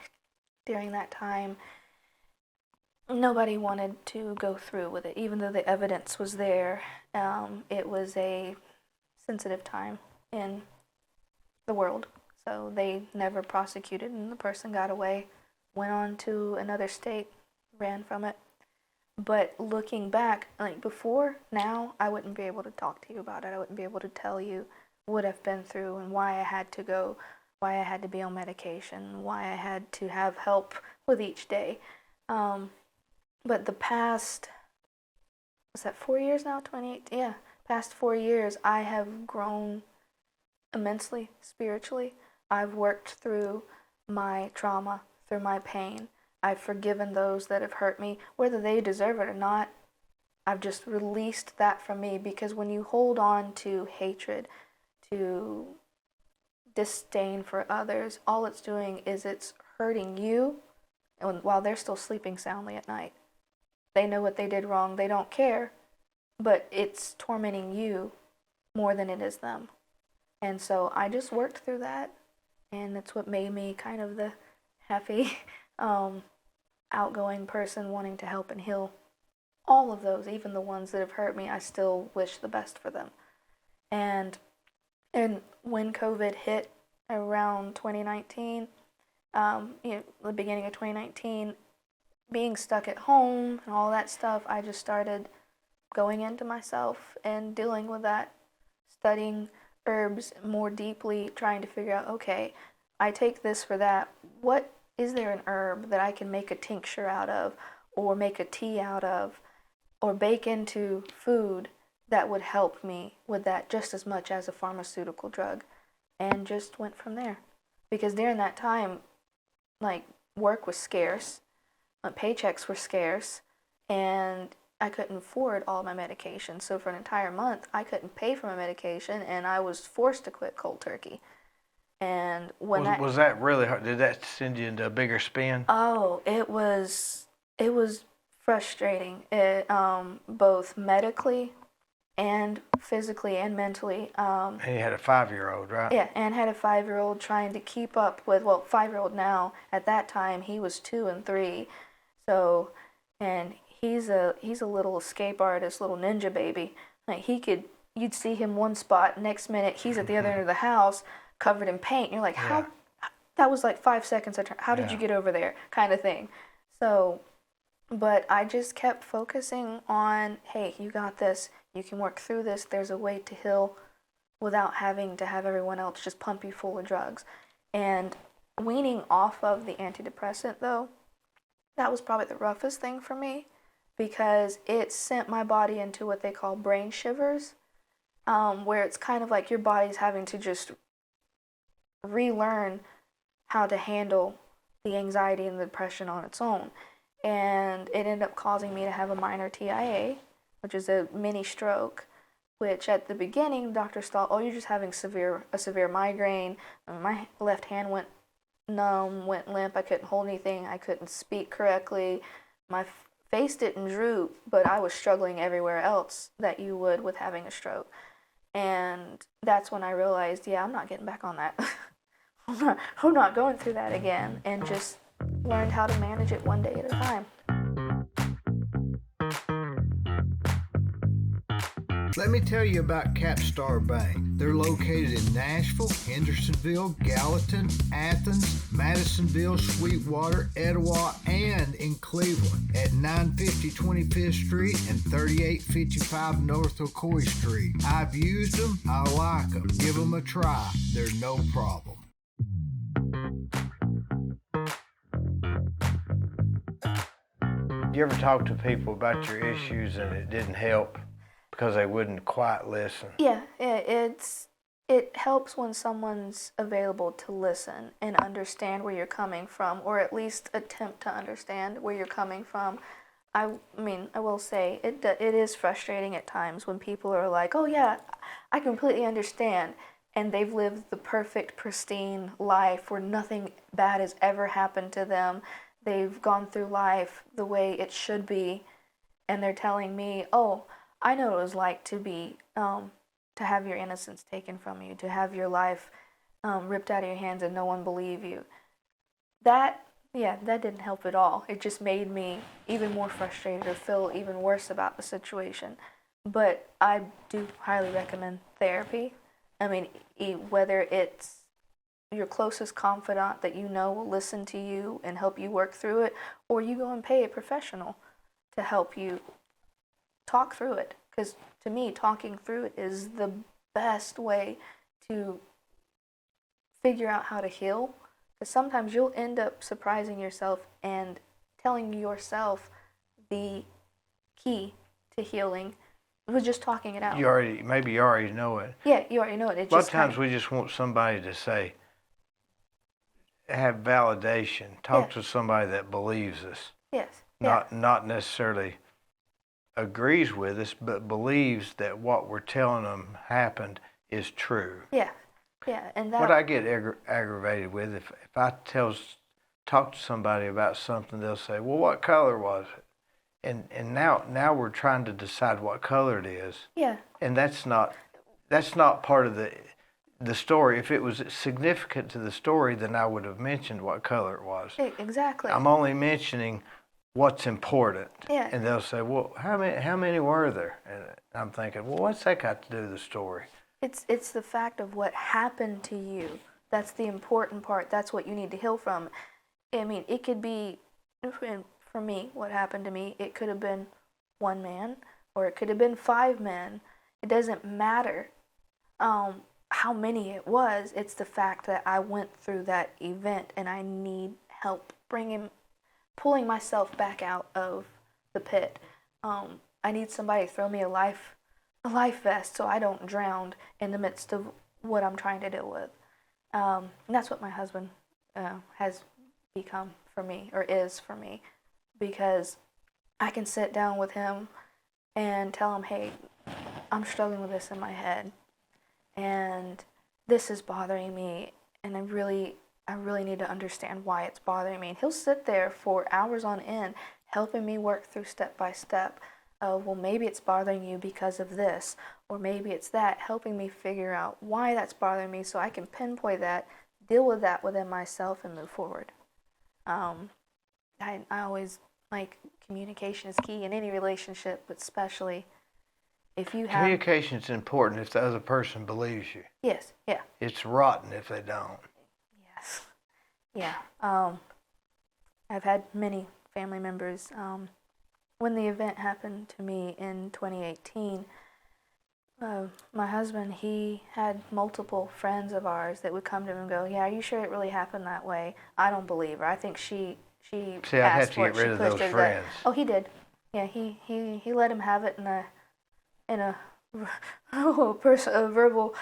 during that time, nobody wanted to go through with it, even though the evidence was there. It was a sensitive time in the world, so they never prosecuted, and the person got away, went on to another state, ran from it. But looking back, like before, now, I wouldn't be able to talk to you about it. I wouldn't be able to tell you what I've been through and why I had to go, why I had to be on medication, why I had to have help with each day. But the past, was that 4 years now, 28? Yeah, past 4 years, I have grown immensely spiritually. I've worked through my trauma, through my pain. I've forgiven those that have hurt me, whether they deserve it or not. I've just released that from me, because when you hold on to hatred, to disdain for others, all it's doing is it's hurting you while they're still sleeping soundly at night. They know what they did wrong. They don't care, but it's tormenting you more than it is them. And so I just worked through that, and it's what made me kind of the happy, outgoing person wanting to help and heal all of those, even the ones that have hurt me, I still wish the best for them. And and when COVID hit around 2019, the beginning of 2019, being stuck at home and all that stuff, I just started going into myself and dealing with that, studying herbs more deeply, trying to figure out, okay, I take this for that. What is there an herb that I can make a tincture out of, or make a tea out of, or bake into food that would help me with that just as much as a pharmaceutical drug? And just went from there. Because during that time, like, work was scarce, paychecks were scarce, and I couldn't afford all my medication. So for an entire month, I couldn't pay for my medication, and I was forced to quit cold turkey. And when Was that really hard? Did that send you into a bigger spin? oh, it was frustrating. It both medically and physically and mentally. And you had a 5-year-old, right? Yeah, and had a 5-year-old trying to keep up with, well, 5-year-old now. At that time, he was 2 and 3. So, and he's a little escape artist, little ninja baby. Like, you'd see him one spot, next minute he's at the other end of the house, covered in paint. You're like, how? That was like 5 seconds. How did you get over there? Kind of thing. So, but I just kept focusing on, hey, you got this. You can work through this. There's a way to heal without having to have everyone else just pump you full of drugs. And weaning off of the antidepressant, though, that was probably the roughest thing for me, because it sent my body into what they call brain shivers, where it's kind of like your body's having to just relearn how to handle the anxiety and the depression on its own. And it ended up causing me to have a minor TIA, which is a mini stroke, which at the beginning, doctors thought, oh, you're just having a severe migraine. My left hand went numb, went limp. I couldn't hold anything. I couldn't speak correctly. My face didn't droop, but I was struggling everywhere else that you would with having a stroke. And that's when I realized, yeah, I'm not getting back on that. I'm not going through that again, and just learned how to manage it one day at a time. Let me tell you about Capstar Bank. They're located in Nashville, Hendersonville, Gallatin, Athens, Madisonville, Sweetwater, Etowah, and in Cleveland at 950 25th Street and 3855 North Ocoee Street. I've used them. I like them. Give them a try. They're no problem. You ever talk to people about your issues and it didn't help because they wouldn't quite listen? Yeah, it helps when someone's available to listen and understand where you're coming from, or at least attempt to understand where you're coming from. I mean, I will say it is frustrating at times when people are like, "Oh yeah, I completely understand," and they've lived the perfect, pristine life where nothing bad has ever happened to them. They've gone through life the way it should be, and they're telling me, "Oh, I know what it was like to have your innocence taken from you, to have your life ripped out of your hands and no one believe you." That didn't help at all. It just made me even more frustrated or feel even worse about the situation. But I do highly recommend therapy. I mean, whether it's your closest confidant that you know will listen to you and help you work through it, or you go and pay a professional to help you talk through it. Because to me, talking through it is the best way to figure out how to heal. Because sometimes you'll end up surprising yourself and telling yourself the key to healing with just talking it out. Maybe you already know it. Yeah, you already know it. A lot of times we just want somebody to say, have validation. Talk to somebody that believes us. Yes. Not necessarily agrees with us, but believes that what we're telling them happened is true. Yeah. Yeah. And that. What I get aggravated with, if I talk to somebody about something, they'll say, "Well, what color was it?" And now we're trying to decide what color it is. Yeah. And that's not part of the story. If it was significant to the story, then I would have mentioned what color it was. Exactly. I'm only mentioning what's important. Yeah. And they'll say, well, how many were there? And I'm thinking, well, what's that got to do with the story? It's the fact of what happened to you. That's the important part. That's what you need to heal from. I mean, it could be, for me, what happened to me, it could have been one man or it could have been 5 men. It doesn't matter how many it was. It's the fact that I went through that event and I need help pulling myself back out of the pit. I need somebody to throw me a life vest so I don't drown in the midst of what I'm trying to deal with. And that's what my husband has become for me, or is for me, because I can sit down with him and tell him, hey, I'm struggling with this in my head, and this is bothering me, and I really need to understand why it's bothering me. And he'll sit there for hours on end helping me work through step by step of, well, maybe it's bothering you because of this, or maybe it's that, helping me figure out why that's bothering me so I can pinpoint that, deal with that within myself, and move forward. I always like communication is key in any relationship, but especially if you have... Communication is important if the other person believes you. Yes, yeah. It's rotten if they don't. Yes, yeah. I've had many family members. When the event happened to me in 2018, my husband, he had multiple friends of ours that would come to him and go, yeah, are you sure it really happened that way? I don't believe her. I think she See, I'd have asked to for get it. She rid of pushed those it. friends. Oh, he did. Yeah, he let him have it in a verbal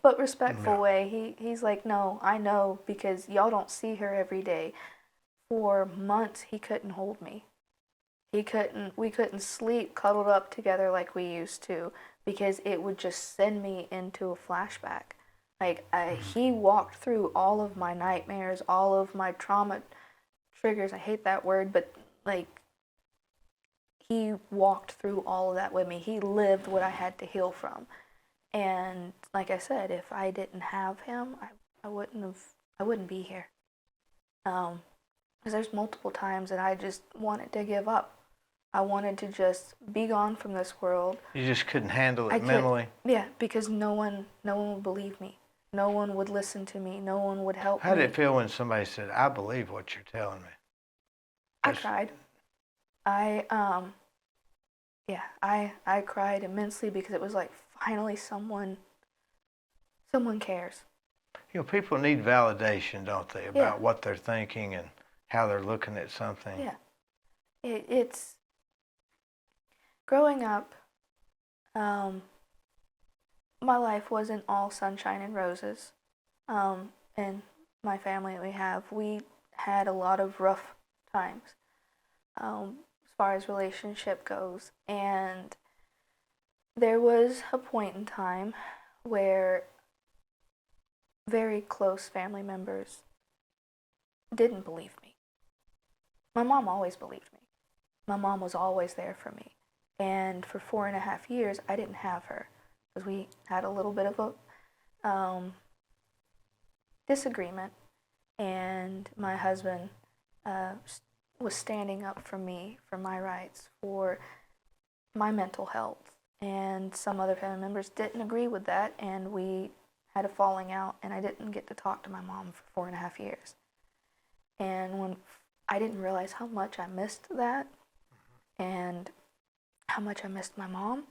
but respectful way. He's like, no, I know, because y'all don't see her every day. For months, he couldn't hold me. We couldn't sleep cuddled up together like we used to, because it would just send me into a flashback. Like, he walked through all of my nightmares, all of my trauma triggers. I hate that word, but like, he walked through all of that with me. He lived what I had to heal from. And like I said, if I didn't have him, I wouldn't be here. Because there's multiple times that I just wanted to give up. I wanted to just be gone from this world. You just couldn't handle it mentally? Yeah, because no one would believe me. No one would listen to me. No one would help me. How did it feel when somebody said, I believe what you're telling me? I cried. I cried immensely, because it was like, finally someone cares. You know, people need validation, don't they, about what they're thinking and how they're looking at something. Yeah. It's growing up, my life wasn't all sunshine and roses. And my family we had a lot of rough times as far as relationship goes. And there was a point in time where very close family members didn't believe me. My mom always believed me. My mom was always there for me. And for 4.5 years, I didn't have her, because we had a little bit of a disagreement, and my husband was standing up for me, for my rights, for my mental health. And some other family members didn't agree with that, and we had a falling out, and I didn't get to talk to my mom for 4.5 years. And when I didn't realize how much I missed that, and how much I missed my mom,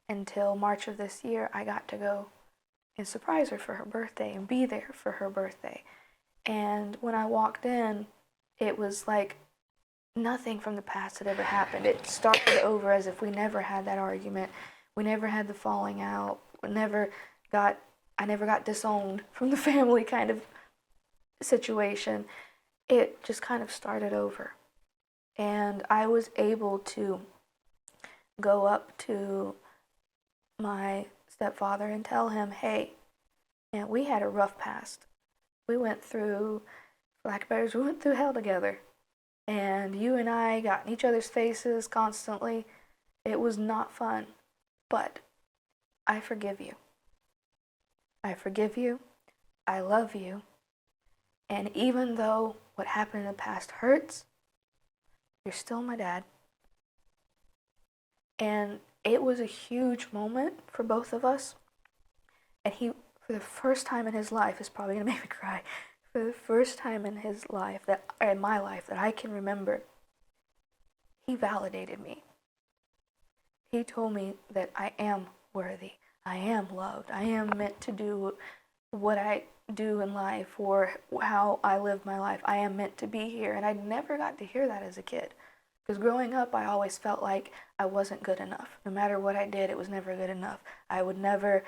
until March of this year, I got to go and surprise her for her birthday and be there for her birthday. And when I walked in, it was like nothing from the past had ever happened. It started over as if we never had that argument. We never had the falling out. I never got disowned from the family kind of situation. It just kind of started over. And I was able to go up to my stepfather and tell him, hey, man, we had a rough past. We went through, for lack of better words, we went through hell together. And you and I got in each other's faces constantly. It was not fun. But I forgive you. I forgive you. I love you. And even though what happened in the past hurts, you're still my dad. And it was a huge moment for both of us. And he, for the first time in his life, is probably going to make me cry. For the first time in his life, in my life that I can remember, he validated me. He told me that I am worthy. I am loved. I am meant to do what I do in life or how I live my life. I am meant to be here. And I never got to hear that as a kid. Because growing up, I always felt like I wasn't good enough. No matter what I did, it was never good enough. I would never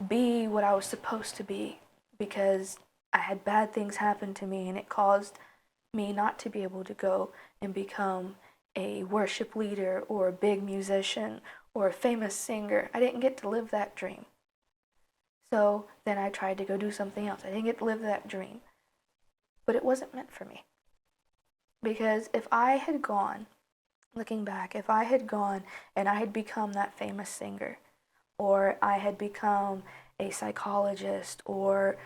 be what I was supposed to be because I had bad things happen to me and it caused me not to be able to go and become a worship leader or a big musician or a famous singer. I didn't get to live that dream. So then I tried to go do something else. I didn't get to live that dream. But it wasn't meant for me. Because if I had gone, looking back, if I had gone and I had become that famous singer, or I had become a psychologist, or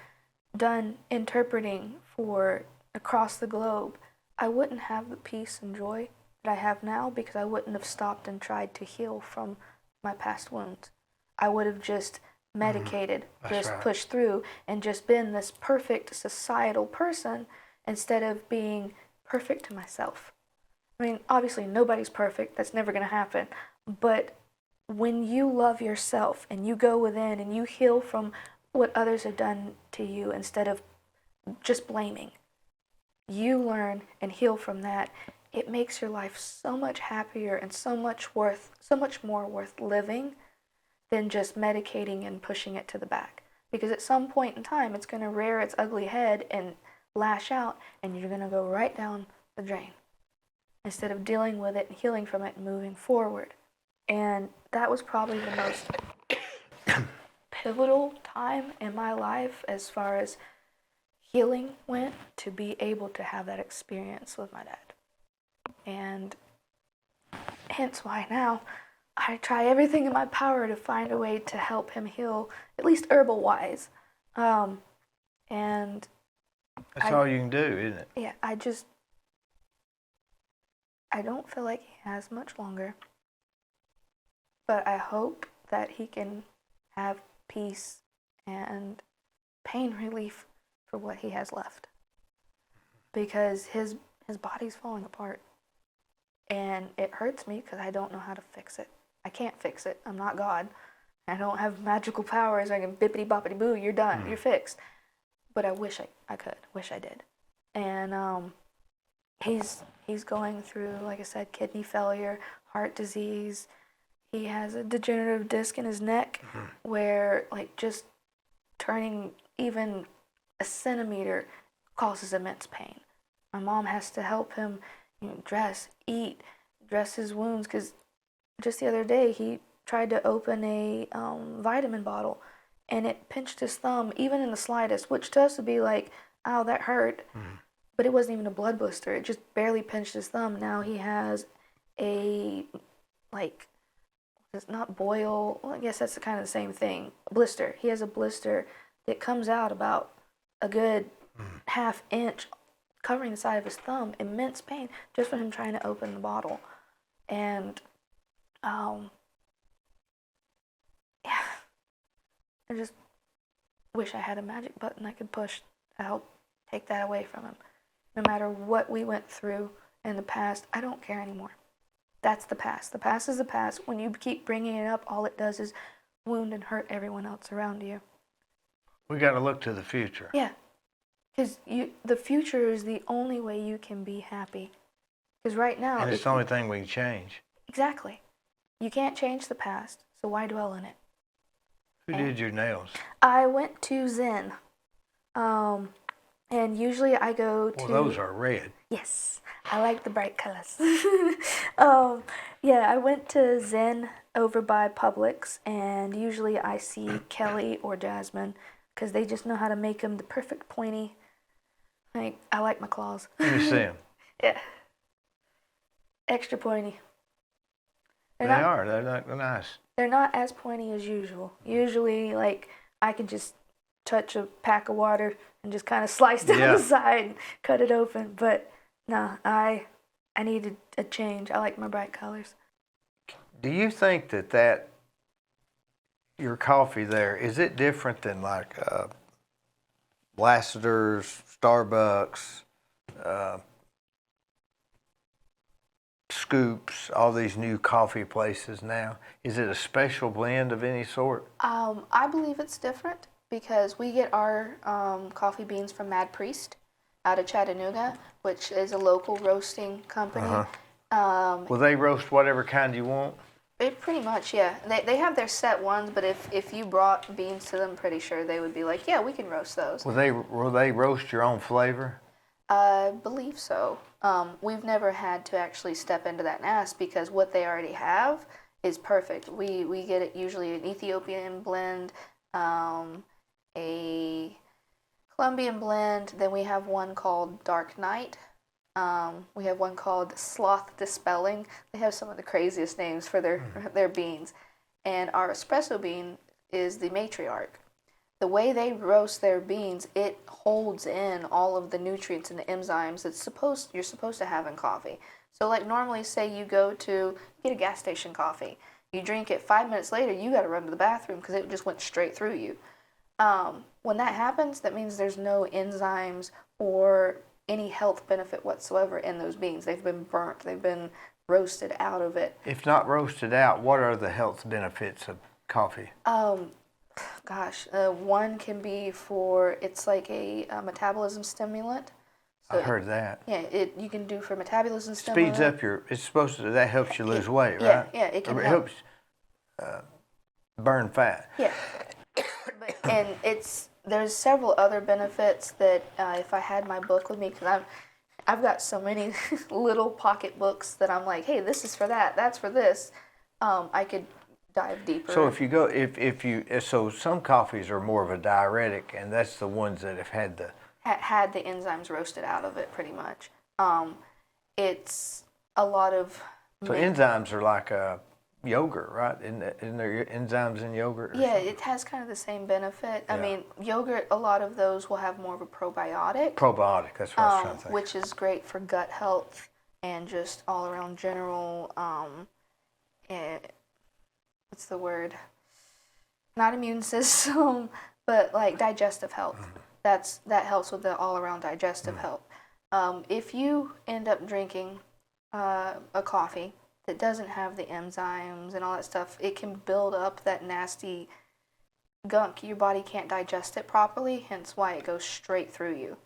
done interpreting for across the globe, I wouldn't have the peace and joy that I have now because I wouldn't have stopped and tried to heal from my past wounds. I would have just medicated, just right. pushed through, and just been this perfect societal person instead of being perfect to myself. I mean, obviously nobody's perfect, that's never going to happen, but when you love yourself and you go within and you heal from what others have done to you instead of just blaming, you learn and heal from that. It makes your life so much happier and so much more worth living than just medicating and pushing it to the back. Because at some point in time, it's going to rear its ugly head and lash out, and you're going to go right down the drain instead of dealing with it and healing from it and moving forward. And that was probably the most pivotal time in my life as far as healing went, to be able to have that experience with my dad. And hence why now I try everything in my power to find a way to help him heal, at least herbal wise. And That's all you can do, isn't it? yeah, I don't feel like he has much longer. But I hope that he can have peace and pain relief for what he has left. Because his body's falling apart. And it hurts me because I don't know how to fix it. I can't fix it. I'm not God. I don't have magical powers. I can bippity boppity boo, you're done, you're fixed. But I wish I could, wish I did. And he's going through, like I said, kidney failure, heart disease. He has a degenerative disc in his neck where, like, just turning even a centimeter causes immense pain. My mom has to help him, dress, eat, dress his wounds, because just the other day he tried to open a vitamin bottle and it pinched his thumb even in the slightest, which to us would be like, ow, that hurt. But it wasn't even a blood blister. It just barely pinched his thumb. Now he has a, like, it's not boil. Well, I guess that's kind of the same thing. A blister. He has a blister that comes out about a good half inch, covering the side of his thumb. Immense pain just from him trying to open the bottle. And, yeah, I just wish I had a magic button I could push to help take that away from him. No matter what we went through in the past, I don't care anymore. That's the past. The past is the past. When you keep bringing it up, all it does is wound and hurt everyone else around you. We got to look to the future. Yeah. Because the future is the only way you can be happy. Because right now... And it's the only thing we can change. Exactly. You can't change the past, so why dwell in it? Who did your nails? I went to Zen. And usually I go to... Well, those are red. Yes, I like the bright colors. Yeah, I went to Zen over by Publix, and usually I see Kelly or Jasmine because they just know how to make them the perfect pointy. Like, I like my claws. Let me see them. Yeah. Extra pointy. They're not nice. They're not as pointy as usual. Usually, like, I can just touch a pack of water and just kind of slice down the side and cut it open. But no, I I needed a change. I like my bright colors. Do you think that your coffee there, is it different than like Lassiter's, Starbucks, uh, Scoops, all these new coffee places now? Is it a special blend of any sort? I believe it's different because we get our coffee beans from Mad Priest out of Chattanooga, which is a local roasting company. Will they roast whatever kind you want? It pretty much, yeah. They have their set ones, but if you brought beans to them, I'm pretty sure they would be like, yeah, we can roast those. Will they roast your own flavor? I believe so. We've never had to actually step into that and ask because what they already have is perfect. We get it usually an Ethiopian blend, a Colombian blend. Then we have one called Dark Night. We have one called Sloth Dispelling. They have some of the craziest names for their beans. And our espresso bean is the Matriarch. The way they roast their beans, it holds in all of the nutrients and the enzymes you're supposed to have in coffee. So like normally say you get a gas station coffee. You drink it 5 minutes later, you got to run to the bathroom because it just went straight through you. When that happens, that means there's no enzymes or any health benefit whatsoever in those beans. They've been burnt. They've been roasted out of it. If not roasted out, what are the health benefits of coffee? One can be it's like a metabolism stimulant. So I've heard that. Yeah, you can do for metabolism stimulant. Speeds up that helps you lose weight, yeah, right? Yeah, it can help. It helps burn fat. Yeah. And there's several other benefits that if I had my book with me, because I've got so many little pocket books that I'm like, hey, this is for that, that's for this. I could dive deeper. So so some coffees are more of a diuretic, and that's the ones that have had the enzymes roasted out of it, pretty much. It's a lot of. So enzymes are like yogurt, right? Isn't there enzymes in yogurt? Yeah, it has kind of the same benefit. Yeah. I mean, yogurt, a lot of those will have more of a probiotic. Probiotic, that's what I was trying to think. Which is great for gut health and just all around general. What's the word? Not immune system, but like digestive health. Mm-hmm. That helps with the all around digestive health. If you end up drinking a coffee that doesn't have the enzymes and all that stuff, it can build up that nasty gunk. Your body can't digest it properly, hence why it goes straight through you.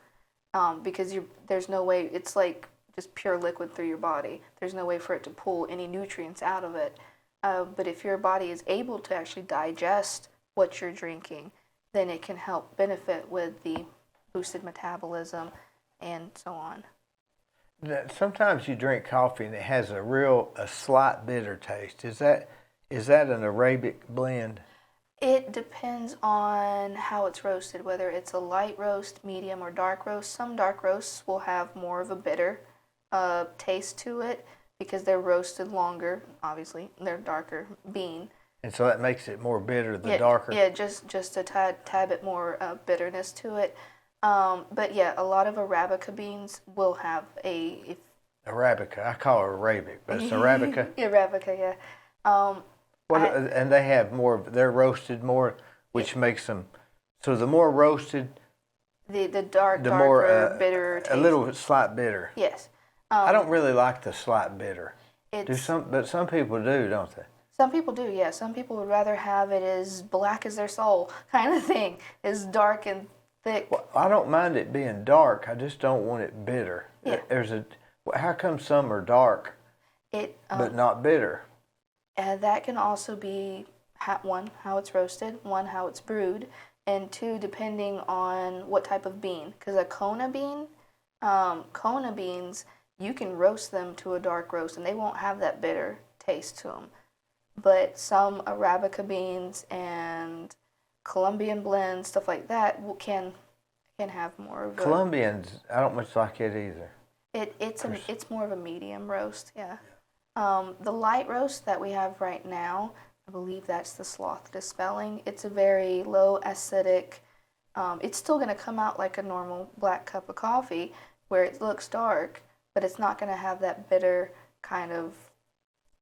Because there's no way, it's like just pure liquid through your body. There's no way for it to pull any nutrients out of it. But if your body is able to actually digest what you're drinking, then it can help benefit with the boosted metabolism and so on. Sometimes you drink coffee and it has a slight bitter taste. Is that an Arabic blend? It depends on how it's roasted, whether it's a light roast, medium, or dark roast. Some dark roasts will have more of a bitter taste to it because they're roasted longer, obviously. They're darker bean. And so that makes it more bitter, darker? Yeah, just a tad bit more bitterness to it. But yeah, a lot of Arabica beans will have Arabica. I call it Arabic, but it's Arabica. Arabica, yeah. And they have they're roasted more, which makes them, so the more roasted, the darker, more bitter taste. A little slight bitter. Yes. I don't really like the slight bitter. But some people do, don't they? Some people do, yeah. Some people would rather have it as black as their soul kind of thing, as dark and thick. Well, I don't mind it being dark. I just don't want it bitter. Yeah. How come some are dark, but not bitter? That can also be, one, how it's roasted, one, how it's brewed, and two, depending on what type of bean. Because a Kona beans, you can roast them to a dark roast, and they won't have that bitter taste to them. But some Arabica beans and Colombian blends, stuff like that, can have more of Colombians, I don't much like it either. It's more of a medium roast, yeah. The light roast that we have right now, I believe that's the Sloth Dispelling. It's a very low acidic. It's still going to come out like a normal black cup of coffee where it looks dark, but it's not going to have that bitter kind of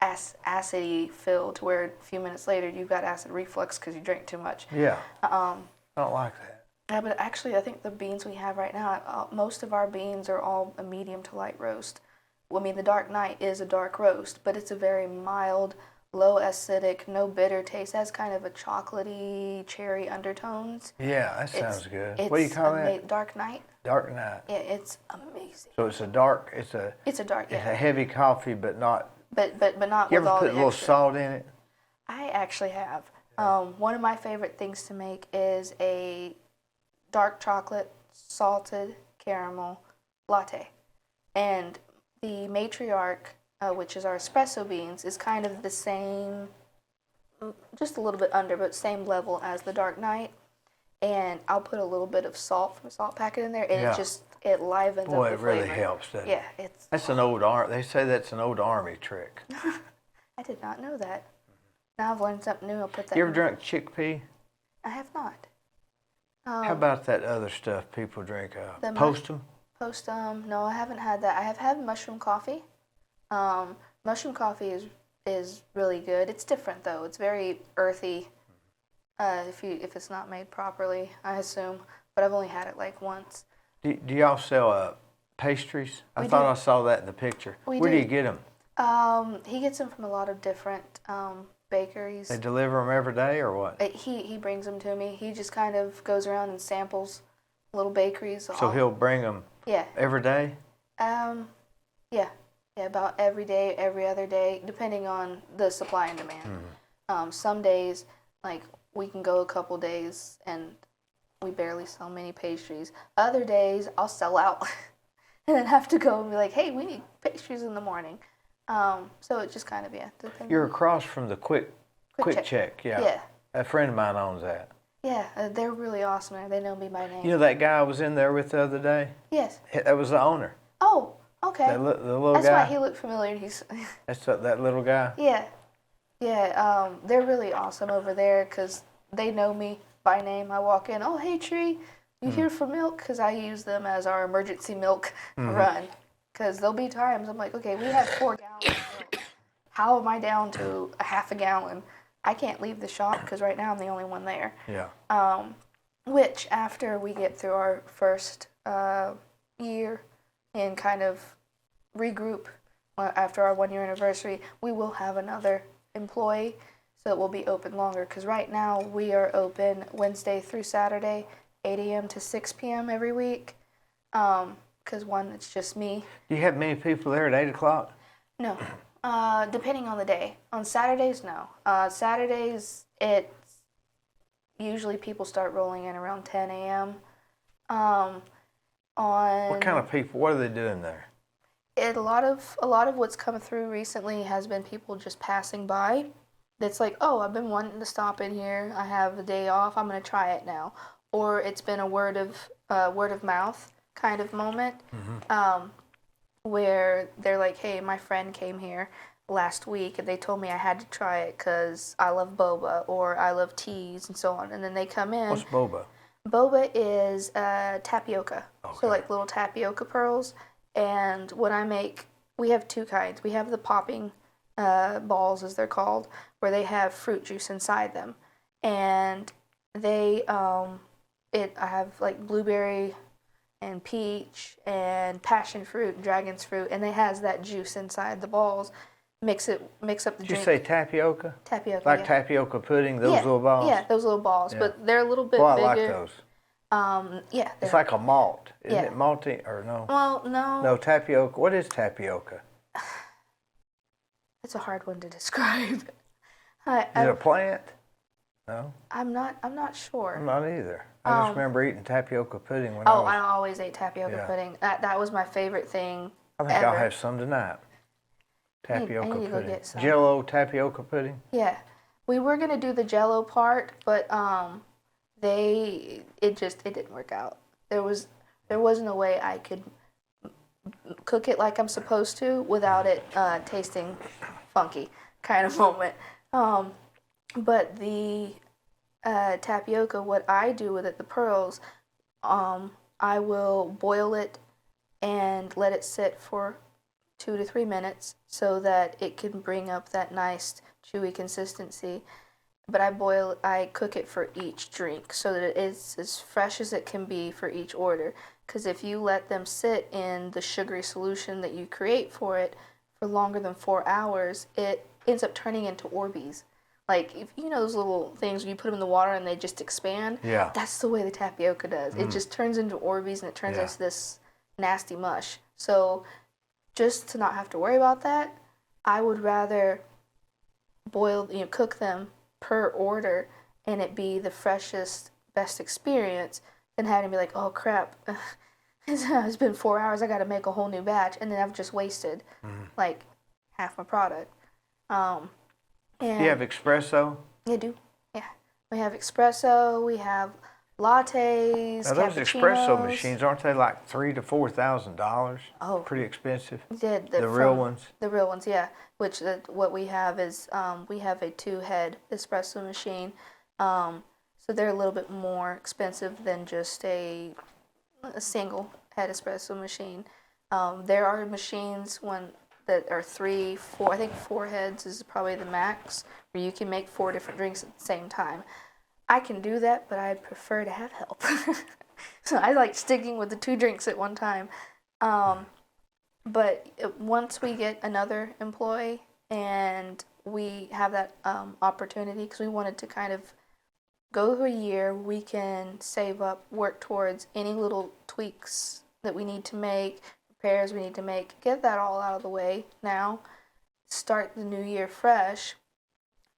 acidy feel to where a few minutes later you've got acid reflux because you drank too much. Yeah. I don't like that. Yeah, but actually, I think the beans we have right now, most of our beans are all a medium to light roast. Well, I mean, the Dark Knight is a dark roast, but it's a very mild, low acidic, no bitter taste. It has kind of a chocolatey, cherry undertones. Yeah, that sounds good. It's What do you call that? Dark Knight. Dark Knight. Yeah, it's amazing. So it's a dark. It's a dark. Yeah. It's a heavy coffee, but not. But not You with ever all put the a little extra. salt in it? I actually have. One of my favorite things to make is a dark chocolate salted caramel latte, and the matriarch, which is our espresso beans, is kind of the same, just a little bit under, but same level as the Dark Knight. And I'll put a little bit of salt from a salt packet in there, and Yeah. it livens Boy, up it the really flavor. helps, doesn't it? Yeah, it's. That's an old army. They say that's an old army trick. I did not know that. Now I've learned something new. I'll put that. You ever in. drink chickpea? I have not. How about that other stuff people drink? The Postum? No, I haven't had that. I have had mushroom coffee. Mushroom coffee is really good. It's different though. It's very earthy. If it's not made properly, I assume. But I've only had it like once. Do y'all sell pastries? I We thought do. I saw that in the picture. We Where do do. you get them? He gets them from a lot of different bakeries. They deliver them every day or what? He brings them to me. He just kind of goes around and samples little bakeries. So he'll bring them Yeah. every day? Yeah. Yeah, about every day, every other day, depending on the supply and demand. Some days, like, we can go a couple days and we barely sell many pastries. Other days, I'll sell out and then have to go and be like, hey, we need pastries in the morning. So it just kind of, depends. You're across from the Quick Quick Check, yeah. Yeah. A friend of mine owns that. Yeah, they're really awesome there. They know me by name. You know that guy I was in there with the other day? Yes. That was the owner. Oh, okay. The little That's guy. why he looked familiar. He's That's that little guy. Yeah. Yeah, they're really awesome over there because they know me by name. I walk in, oh, hey, Tree, you here for milk? Because I use them as our emergency milk run. Because there'll be times I'm like, okay, we have 4 gallons of milk. How am I down to a half a gallon? I can't leave the shop because right now I'm the only one there. Yeah. Which, after we get through our first year and kind of regroup after our 1-year anniversary, we will have another employee, so it will be open longer. Because right now we are open Wednesday through Saturday, 8 a.m. to 6 p.m. every week. Because one, it's just me. Do you have many people there at 8 o'clock? No. Depending on the day. On Saturdays, no. Saturdays, it's usually people start rolling in around 10 a.m. On What kind of people? What are they doing there? a lot of what's come through recently has been people just passing by. It's like, oh, I've been wanting to stop in here. I have a day off. I'm gonna try it now. Or it's been a word of mouth kind of moment, where they're like, hey, my friend came here last week and they told me I had to try it because I love boba or I love teas and so on. And then they come in. What's boba? Boba is tapioca. Okay. So like little tapioca pearls. And what I make, we have 2 kinds. We have the popping balls, as they're called, where they have fruit juice inside them. And they, I have like blueberry and peach and passion fruit and dragon's fruit, and it has that juice inside the balls. Mix up the Did drink. you say tapioca? Tapioca, Like yeah. tapioca pudding, those Yeah, little balls? Yeah, those little balls, Yeah. but they're a little bit Well, I bigger. like those. Yeah. It's like a malt. Isn't Yeah. it malty or no? Well, no. No, tapioca. What is tapioca? It's a hard one to describe. Is it a plant? No, I'm not sure. I'm not either. I just remember eating tapioca pudding when Oh, I I was. always ate tapioca Yeah. pudding. That was my favorite thing. I think ever. I'll have some tonight. I Tapioca need to go pudding. get some. Jello tapioca pudding. Yeah, we were gonna do the Jello part, but it didn't work out. There wasn't a way I could cook it like I'm supposed to without it tasting funky kind of moment. But the tapioca, what I do with it, the pearls, I will boil it and let it sit for 2 to 3 minutes so that it can bring up that nice chewy consistency. But I cook it for each drink so that it's as fresh as it can be for each order. Because if you let them sit in the sugary solution that you create for it for longer than 4 hours, it ends up turning into Orbeez. Like, if you know those little things where you put them in the water and they just expand? Yeah. That's the way the tapioca does. It just turns into Orbeez and it turns Yeah. into this nasty mush. So just to not have to worry about that, I would rather cook them per order and it be the freshest, best experience than having to be like, oh crap, it's been 4 hours, I gotta make a whole new batch, and then I've just wasted like half my product. And Do you have espresso? You do, yeah. We have espresso, we have lattes, Now those espresso cappuccinos. machines, aren't they like $3,000 to $4,000? Oh. Pretty expensive. The real ones? The real ones, yeah. Which what we have is we have a 2-head espresso machine. So they're a little bit more expensive than just a single head espresso machine. There are machines that are 3, 4. I think 4 heads is probably the max, where you can make 4 different drinks at the same time. I can do that, but I'd prefer to have help. So I like sticking with the 2 drinks at one time. But once we get another employee and we have that opportunity, because we wanted to kind of go through a year, we can save up, work towards any little tweaks that we need to make, repairs we need to make, get that all out of the way now, start the new year fresh,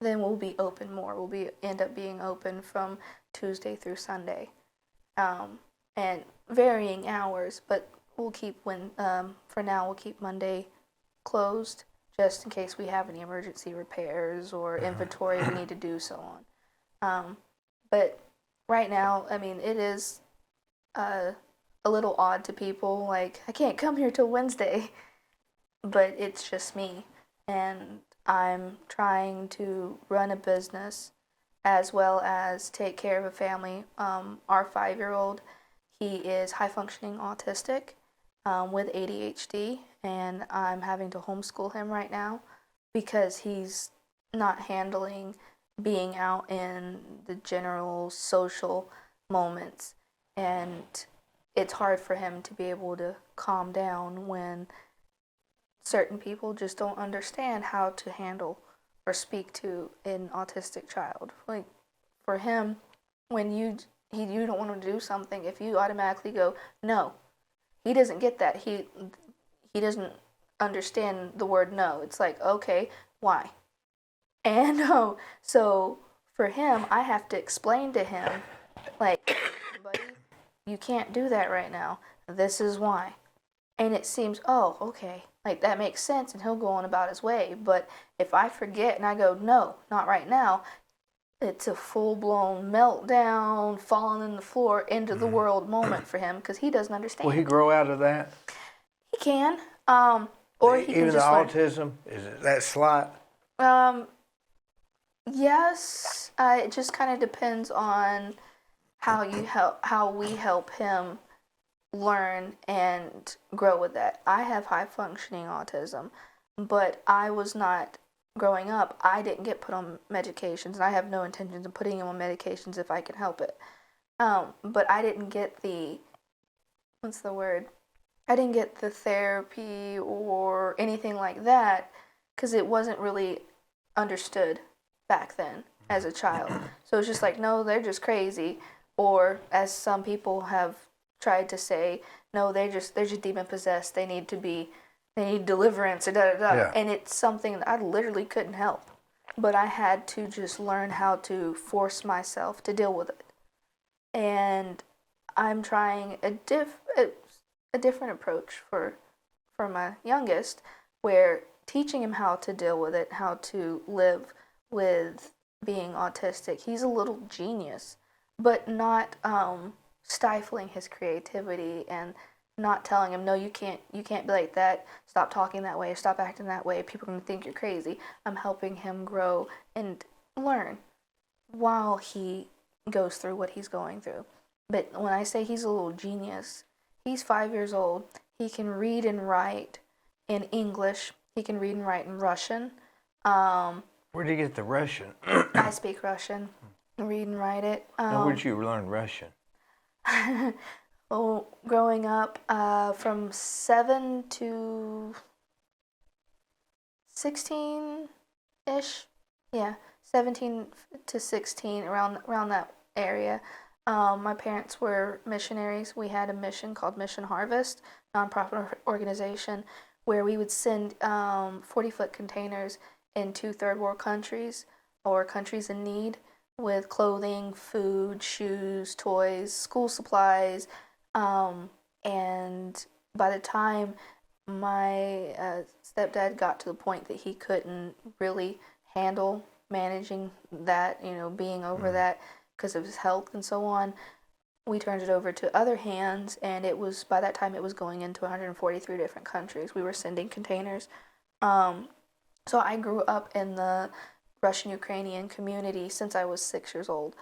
then we'll be open more. End up being open from Tuesday through Sunday, and varying hours. But we'll keep for now we'll keep Monday closed just in case we have any emergency repairs or inventory we need to do so on. But right now, I mean, it is a little odd to people. Like, I can't come here till Wednesday, but it's just me, and I'm trying to run a business as well as take care of a family. Our 5-year-old, he is high functioning autistic with ADHD, and I'm having to homeschool him right now because he's not handling being out in the general social moments, and it's hard for him to be able to calm down when certain people just don't understand how to handle or speak to an autistic child. Like, for him, when you don't want him to do something, if you automatically go no, he doesn't get that. He doesn't understand the word no. It's like, okay, why? And no, so for him, I have to explain to him, like, buddy, you can't do that right now. This is why. And it seems, oh, okay, like that makes sense, and he'll go on about his way. But if I forget and I go, no, not right now, it's a full-blown meltdown, falling in the floor, end of the world moment for him because he doesn't understand. Will he grow out of that? He can, or he Even can just the learn. autism, is it that slight? Yes, it just kind of depends on how we help him learn and grow with that. I have high functioning autism, but I was not growing up. I didn't get put on medications, and I have no intentions of putting him on medications if I can help it. But I didn't get what's the word? I didn't get the therapy or anything like that because it wasn't really understood back then as a child. So it's just like, no, they're just crazy. Or as some people have tried to say, no, they're just demon possessed. They need deliverance or da da da. Yeah. And it's something that I literally couldn't help. But I had to just learn how to force myself to deal with it. And I'm trying a different approach for my youngest, where teaching him how to deal with it, how to live with being autistic. He's a little genius, but not stifling his creativity and not telling him, no, you can't be like that, stop talking that way, stop acting that way, people are going to think you're crazy. I'm helping him grow and learn while he goes through what he's going through. But when I say he's a little genius, he's 5 years old. He can read and write in English. He can read and write in Russian. Um, Where did you get the Russian? I speak Russian, read and write it. Now, where did you learn Russian? Well, growing up, from 7 to 16-ish, yeah, 17 to 16, around that area. My parents were missionaries. We had a mission called Mission Harvest, nonprofit organization, where we would send 40-foot containers into third world countries or countries in need with clothing, food, shoes, toys, school supplies. And by the time my stepdad got to the point that he couldn't really handle managing that, being over that because of his health and so on, we turned it over to other hands, and by that time it was going into 143 different countries. We were sending containers. So I grew up in the Russian-Ukrainian community since I was 6 years old.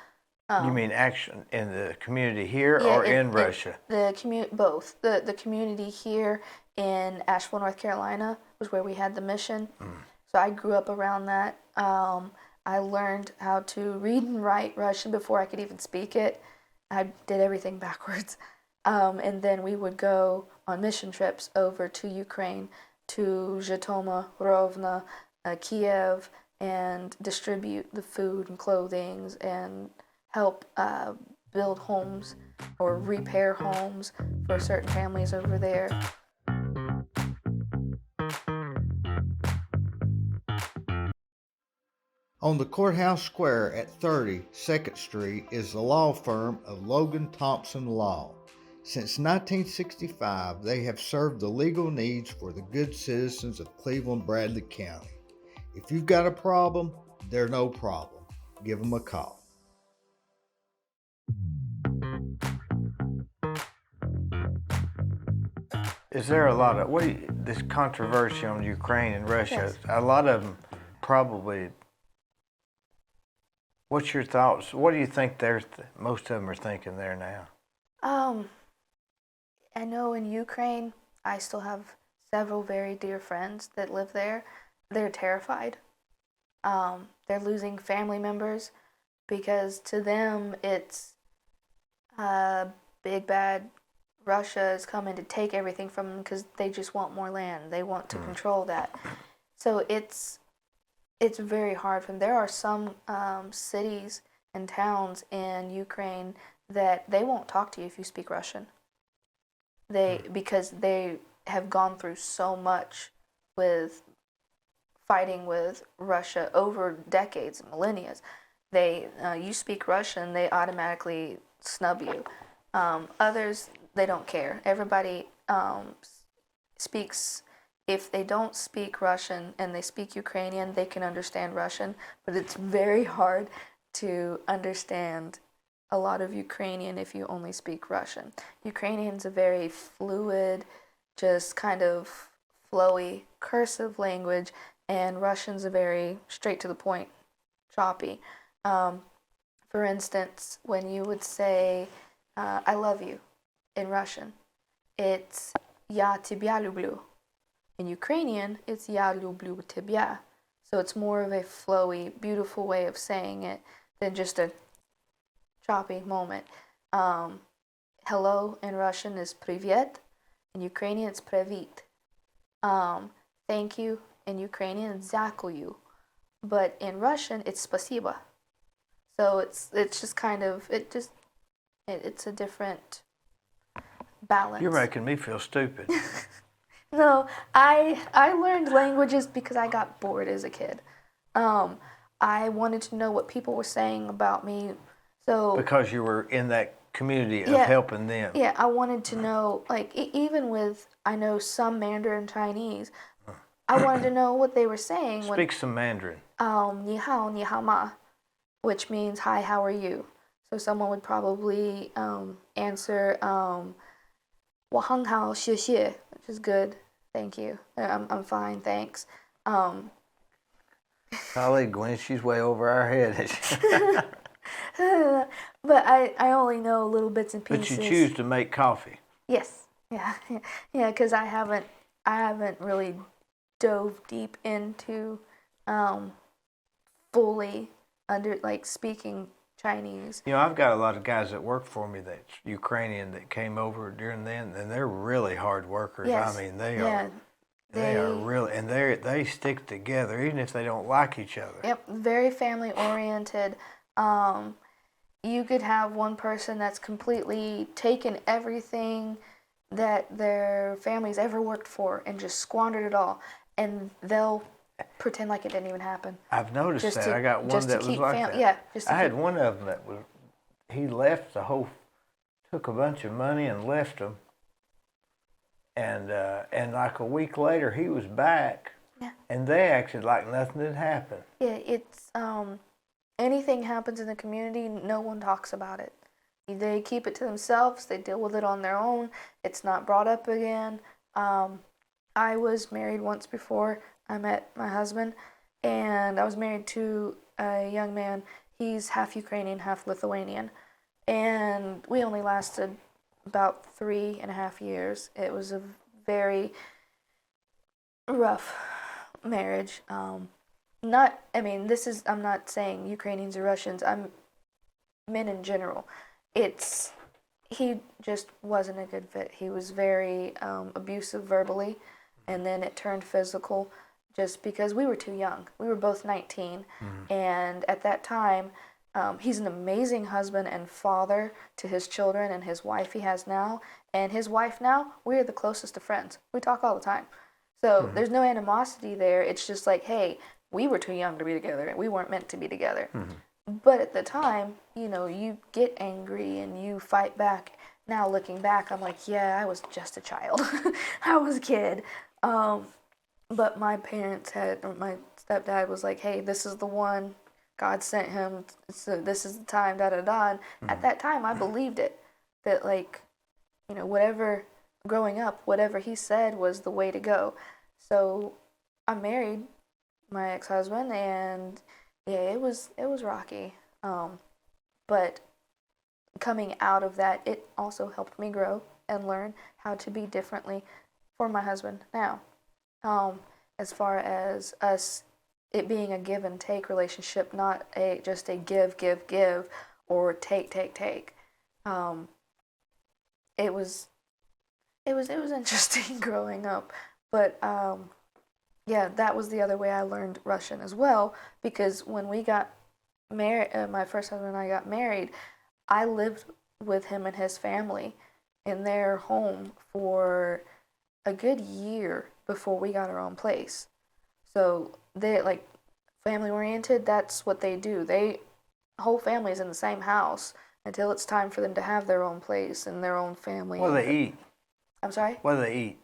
You mean action in the community here or in Russia? Both. The community here in Asheville, North Carolina was where we had the mission. So I grew up around that. I learned how to read and write Russian before I could even speak it. I did everything backwards. And then we would go on mission trips over to Ukraine, to Zhytomyr, Rovno, Kiev, and distribute the food and clothing and help build homes or repair homes for certain families over there. On the courthouse square at 30 2nd Street is the law firm of Logan Thompson Law. Since 1965, they have served the legal needs for the good citizens of Cleveland-Bradley County. If you've got a problem, they're no problem. Give them a call. Is there a lot of this controversy on Ukraine and Russia? Yes. A lot of them probably. What's your thoughts? What do you think most of them are thinking there now? I know in Ukraine, I still have several very dear friends that live there. They're terrified. They're losing family members because to them it's big bad Russia is coming to take everything from them because they just want more land. They want to control that. So it's very hard for them. There are some cities and towns in Ukraine that they won't talk to you if you speak Russian. Because they have gone through so much with fighting with Russia over decades, millennia. You speak Russian, they automatically snub you. Others, they don't care. Everybody speaks. If they don't speak Russian and they speak Ukrainian, they can understand Russian, but it's very hard to understand a lot of Ukrainian if you only speak Russian. Ukrainian's a very fluid, just kind of flowy, cursive language, and Russian's a very straight to the point, choppy. For instance, when you would say, I love you in Russian, it's Я тебя люблю. In Ukrainian, it's Я люблю тебя. So it's more of a flowy, beautiful way of saying it than just a choppy moment. Hello in Russian is привет. In Ukrainian, it's привет. Thank you in Ukrainian, дякую. But in Russian, it's спасибо. So it's just kind of, it's a different balance. You're making me feel stupid. No, I learned languages because I got bored as a kid. I wanted to know what people were saying about me. So Because you were in that community of Yeah. helping them. yeah, I wanted to know, like, even with, I know some Mandarin Chinese, I wanted to know what they were saying. Speak some Mandarin. 你好，你好吗? Which means, hi, how are you? So someone would probably answer, 我很好，谢谢, which is good. Thank you. I'm fine, thanks. Golly, Gwen, she's way over our head. But I only know little bits and But pieces. you choose to make coffee. Yes. Yeah, yeah, because I haven't really dove deep into um, fully under like speaking Chinese. You know, I've got a lot of guys that work for me that's Ukrainian that came over during then, and they're really hard workers. I Yes, mean, yeah, they are they, really, and they stick together even if they don't like each other. yep, very family oriented. Um, you could have one person that's completely taken everything that their family's ever worked for and just squandered it all, and they'll pretend like it didn't even happen. I've noticed Just that. to I got one just to that was keep like that. yeah, just to I keep had one of them that was, he left the whole, took a bunch of money and left them, and like a week later he was back, yeah. and they acted like nothing had happened. Yeah, it's anything happens in the community, no one talks about it. They keep it to themselves. They deal with it on their own. It's not brought up again. I was married once before I met my husband, and I was married to a young man. He's half Ukrainian, half Lithuanian, and we only lasted about 3.5 years. It was a very rough marriage. Not, I mean, I'm not saying Ukrainians or Russians. I'm men in general. It's, he just wasn't a good fit. He was very abusive verbally, and then it turned physical just because we were too young. We were both 19, and at that time, he's an amazing husband and father to his children and his wife he has now. And his wife now, we're the closest of friends. We talk all the time. So there's no animosity there. It's just like, hey, we were too young to be together. We weren't meant to be together. But at the time, you get angry and you fight back. Now looking back, I'm like, yeah, I was just a child. I was a kid. But my my stepdad was like, hey, this is the one. God sent him. So this is the time, da da da. And at that time, I believed it. That, like, whatever, growing up, whatever he said was the way to go. So I married my ex-husband, and yeah, it was rocky. But coming out of that, it also helped me grow and learn how to be differently for my husband now. As far as us, it being a give and take relationship, not just a give, or take. Um, it was it was interesting growing up, but yeah, that was the other way I learned Russian as well, because when we got married, my first husband and I got married, I lived with him and his family in their home for a good year before we got our own place. So they, like, family oriented, that's what they do. They whole family's in the same house until it's time for them to have their own place and their own family. What do they eat? I'm sorry? What do they eat?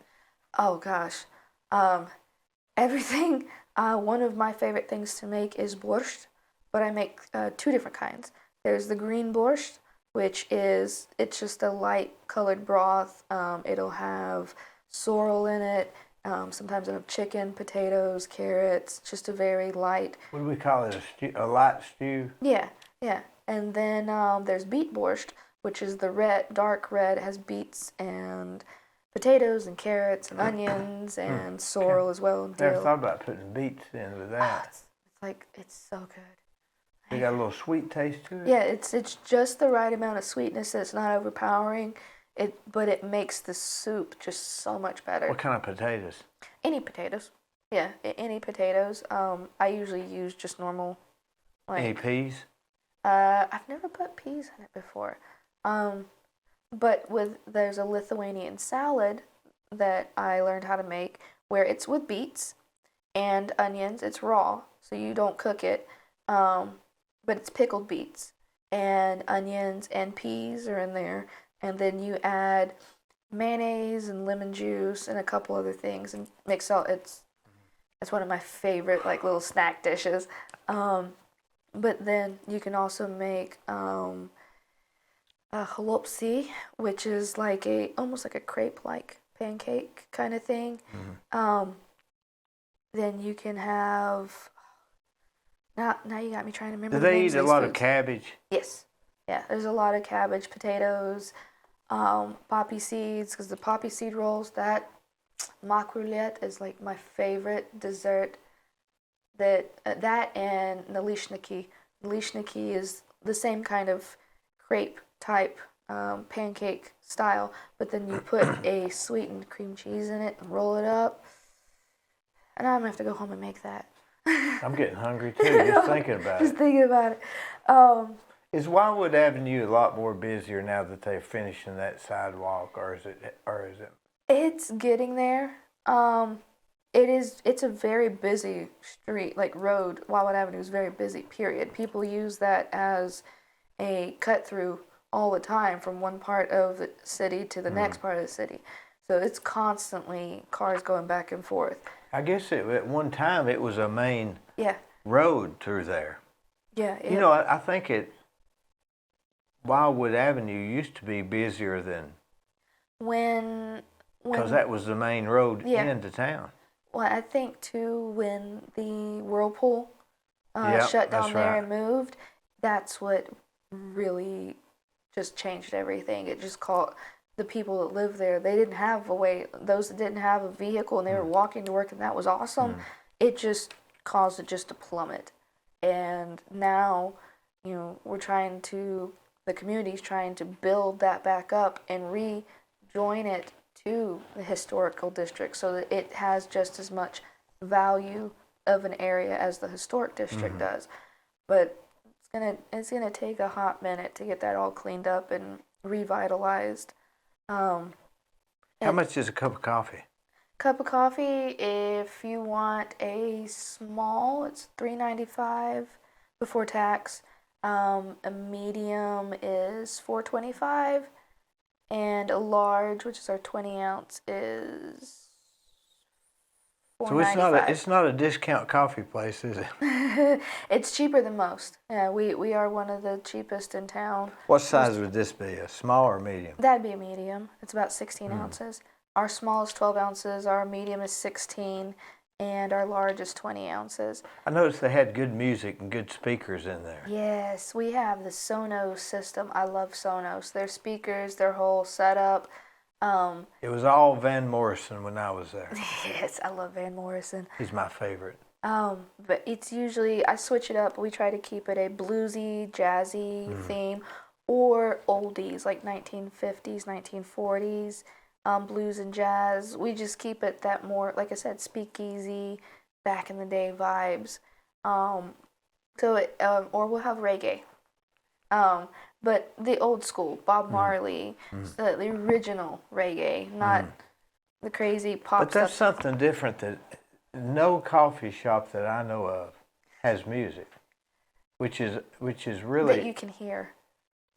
Oh gosh. Um, Everything. One of my favorite things to make is borscht, but I make two different kinds. There's the green borscht, it's just a light colored broth. It'll have sorrel in it. Sometimes it'll have chicken, potatoes, carrots. Just a very light. What do we call it? A light stew? Yeah, yeah. And then there's beet borscht, which is the dark red. It has beets and potatoes and carrots and onions and sorrel as well. And Never dill. thought about putting beets in with that. It's so good. They got a little sweet taste to it? Yeah, it's just the right amount of sweetness. That's not overpowering. But it makes the soup just so much better. What kind of potatoes? Any potatoes. Yeah, any potatoes. I usually use just normal. Any peas? I've never put peas in it before. But there's a Lithuanian salad that I learned how to make where it's with beets and onions. It's raw, so you don't cook it. But it's pickled beets and onions and peas are in there. And then you add mayonnaise and lemon juice and a couple other things and mix all. It's one of my favorite, like, little snack dishes. But then you can also make a holopsi, which is like almost like a crepe-like pancake kind of thing. Then you can have. Now you got me trying to remember. Do they eat a lot of cabbage? Yes. Yeah, there's a lot of cabbage, potatoes. poppy seeds, because the poppy seed rolls, that makrulette is like my favorite dessert. That and nalishniki. Nalishniki is the same kind of crepe type pancake style, but then you put a sweetened cream cheese in it and roll it up. And I'm gonna have to go home and make that. I'm getting hungry too, just thinking about Just it. thinking about it. Is Wildwood Avenue a lot more busier now that they're finishing that sidewalk, or is it? It's getting there. It's a very busy street, like road. Wildwood Avenue is very busy, period. People use that as a cut through all the time from one part of the city to the next part of the city. So it's constantly cars going back and forth. I guess at one time it was a main Yeah, road through there. yeah. You know, I think Wildwood Avenue used to be busier than, when because that was the main road Yeah. into town. well, I think too when the Whirlpool Yep, shut down that's there right. and moved, that's what really just changed everything. It just called the people that live there. They didn't have a way. Those that didn't have a vehicle and they were walking to work, and that was awesome. It just caused it just to plummet. And now, the community's trying to build that back up and rejoin it to the historical district so that it has just as much value of an area as the historic district does. But it's gonna take a hot minute to get that all cleaned up and revitalized. How much is a cup of coffee? Cup of coffee, if you want a small, it's $3.95 before tax. A medium is $4.25, and a large, which is our 20 ounce, is So it's not a discount coffee place, is it? $4.95. It's cheaper than most. Yeah, we are one of the cheapest in town. What size would this be? A small or medium? That'd be a medium. It's about 16 ounces. Our small is 12 ounces, our medium is 16, and our large is 20 ounces. I noticed they had good music and good speakers in there. Yes, we have the Sonos system. I love Sonos. Their speakers, their whole setup. It was all Van Morrison when I was there. Yes, I love Van Morrison. He's my favorite. But it's usually, I switch it up. We try to keep it a bluesy, jazzy theme, or oldies like 1950s, 1940s. Blues and jazz. We just keep it that more, like I said, speakeasy, back in the day vibes. Or we'll have reggae. But the old school, Bob Marley, the original reggae, not the crazy pop But that's stuff. something different that no coffee shop that I know of has music, which is really, That you can hear.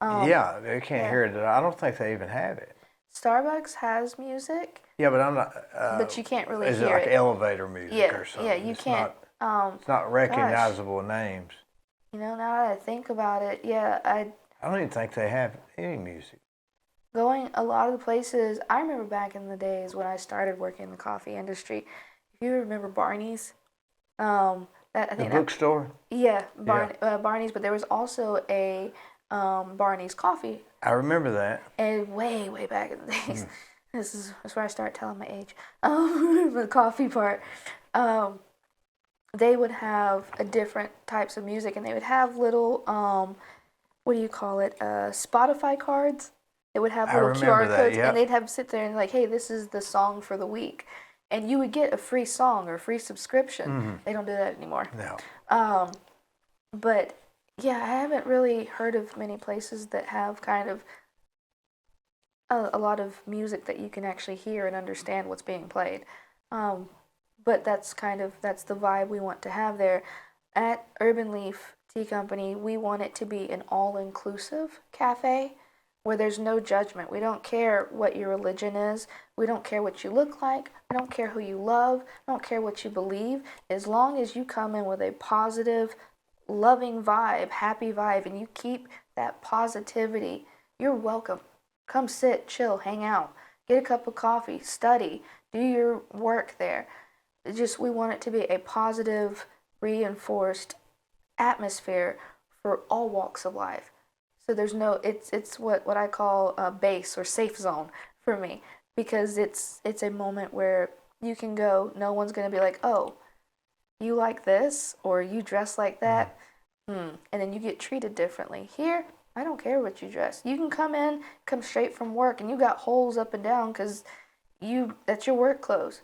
yeah, they can't hear it. I don't think they even have it. Starbucks has music, Yeah, but I'm not. but you can't really Is it hear like it. elevator music Yeah, or something? yeah, you It's can't. It's not recognizable names. Now that I think about it, yeah, I don't even think they have any music. going a lot of the places. I remember back in the days when I started working in the coffee industry. If you remember Barney's, I The think bookstore? Barney's, but there was also a Barney's coffee, I remember that. and way back in the days. That's where I start telling my age. The coffee part. They would have a different types of music, and they would have little what do you call it? Spotify cards. They would have I little remember QR that, codes, yep. and they'd have sit there and like, hey, this is the song for the week, and you would get a free song or a free subscription. They don't do that anymore. No. But yeah, I haven't really heard of many places that have kind of a lot of music that you can actually hear and understand what's being played. But that's the vibe we want to have there. At Urban Leaf Tea Company, we want it to be an all-inclusive cafe where there's no judgment. We don't care what your religion is. We don't care what you look like. We don't care who you love. We don't care what you believe. As long as you come in with a positive, loving vibe, happy vibe, and you keep that positivity, you're welcome. Come sit, chill, hang out, get a cup of coffee, study, do your work there. We want it to be a positive, reinforced atmosphere for all walks of life. So there's no, it's what I call a base or safe zone for me, because it's a moment where you can go, no one's going to be like, oh, you like this or you dress like that, and then you get treated differently. Here, I don't care what you dress. You can come straight from work, and you got holes up and down because that's your work clothes.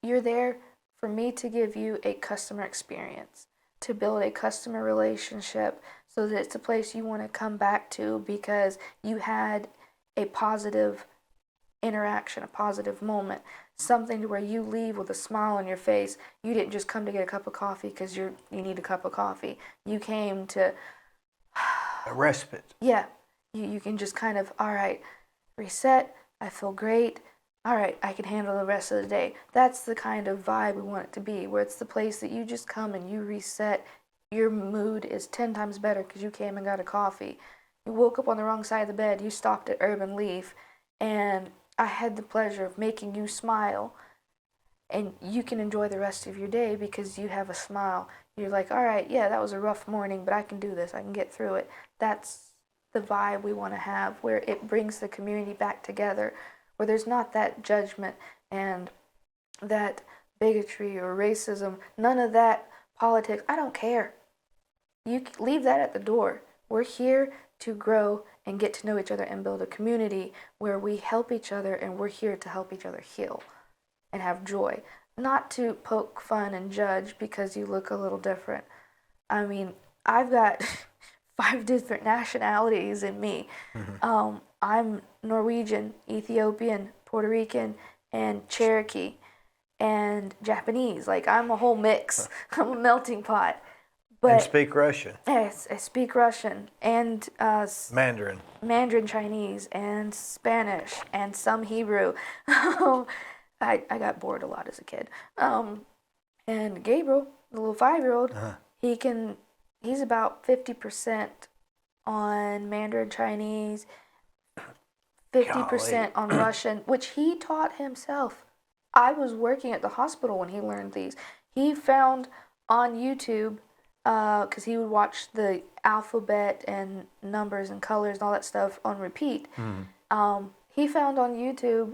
You're there for me to give you a customer experience, to build a customer relationship so that it's a place you want to come back to because you had a positive interaction, a positive moment, something to where you leave with a smile on your face. You didn't just come to get a cup of coffee because you need a cup of coffee. You came to A respite. yeah, you can just kind of, all right, reset. I feel great. All right, I can handle the rest of the day. That's the kind of vibe we want it to be, where it's the place that you just come and you reset. Your mood is 10 times better because you came and got a coffee. You woke up on the wrong side of the bed. You stopped at Urban Leaf, and I had the pleasure of making you smile. And you can enjoy the rest of your day because you have a smile. You're like, all right, yeah, that was a rough morning, but I can do this. I can get through it. That's the vibe we want to have, where it brings the community back together, where there's not that judgment and that bigotry or racism, none of that politics. I don't care. You leave that at the door. We're here to grow and get to know each other and build a community where we help each other, and we're here to help each other heal and have joy, not to poke fun and judge because you look a little different. I mean, I've got 5 different nationalities in me. I'm Norwegian, Ethiopian, Puerto Rican, and Cherokee, and Japanese. Like, I'm a whole mix. I'm a melting pot. And But speak Russian. yes, I speak Russian and Mandarin. Mandarin Chinese and Spanish and some Hebrew. I got bored a lot as a kid. And Gabriel, the little 5-year-old, he's about 50% on Mandarin Chinese, 50% on Russian, which he taught himself. I was working at the hospital when he learned these. He found on YouTube, because he would watch the alphabet and numbers and colors and all that stuff on repeat. He found on YouTube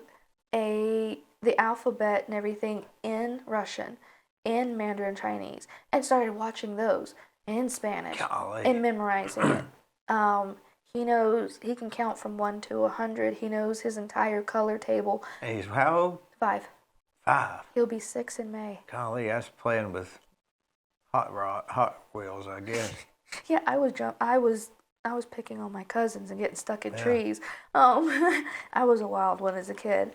the alphabet and everything in Russian, in Mandarin Chinese, and started watching those in Spanish and memorizing it. He can count from 1 to 100. He knows his entire color table. And he's how old? 5. 5. He'll be 6 in May. Golly, that's playing with Hot Wheels, I guess. Yeah, I was picking on my cousins and getting stuck in trees. I was a wild one as a kid.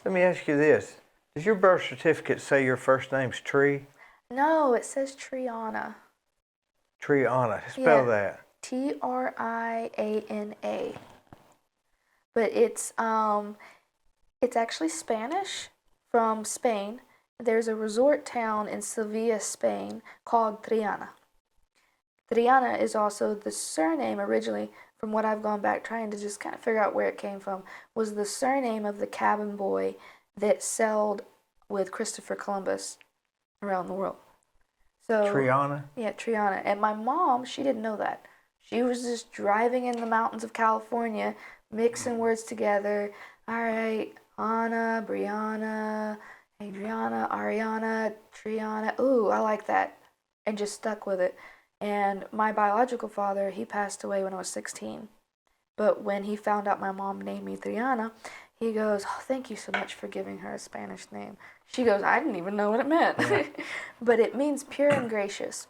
Let me ask you this. Does your birth certificate say your first name's Tree? No, it says Triana. Triana. Spell that. Triana. But it's actually Spanish from Spain. There's a resort town in Sevilla, Spain called Triana. Triana is also the surname originally, from what I've gone back trying to just kind of figure out where it came from, was the surname of the cabin boy that sailed with Christopher Columbus around the world. So Triana? Yeah, Triana. And my mom, she didn't know that. She was just driving in the mountains of California, mixing words together. All right, Anna, Brianna, Adriana, Ariana, Triana. Ooh, I like that. And just stuck with it. And my biological father, he passed away when I was 16. But when he found out my mom named me Triana, he goes, oh, thank you so much for giving her a Spanish name. She goes, I didn't even know what it meant. But it means pure and gracious.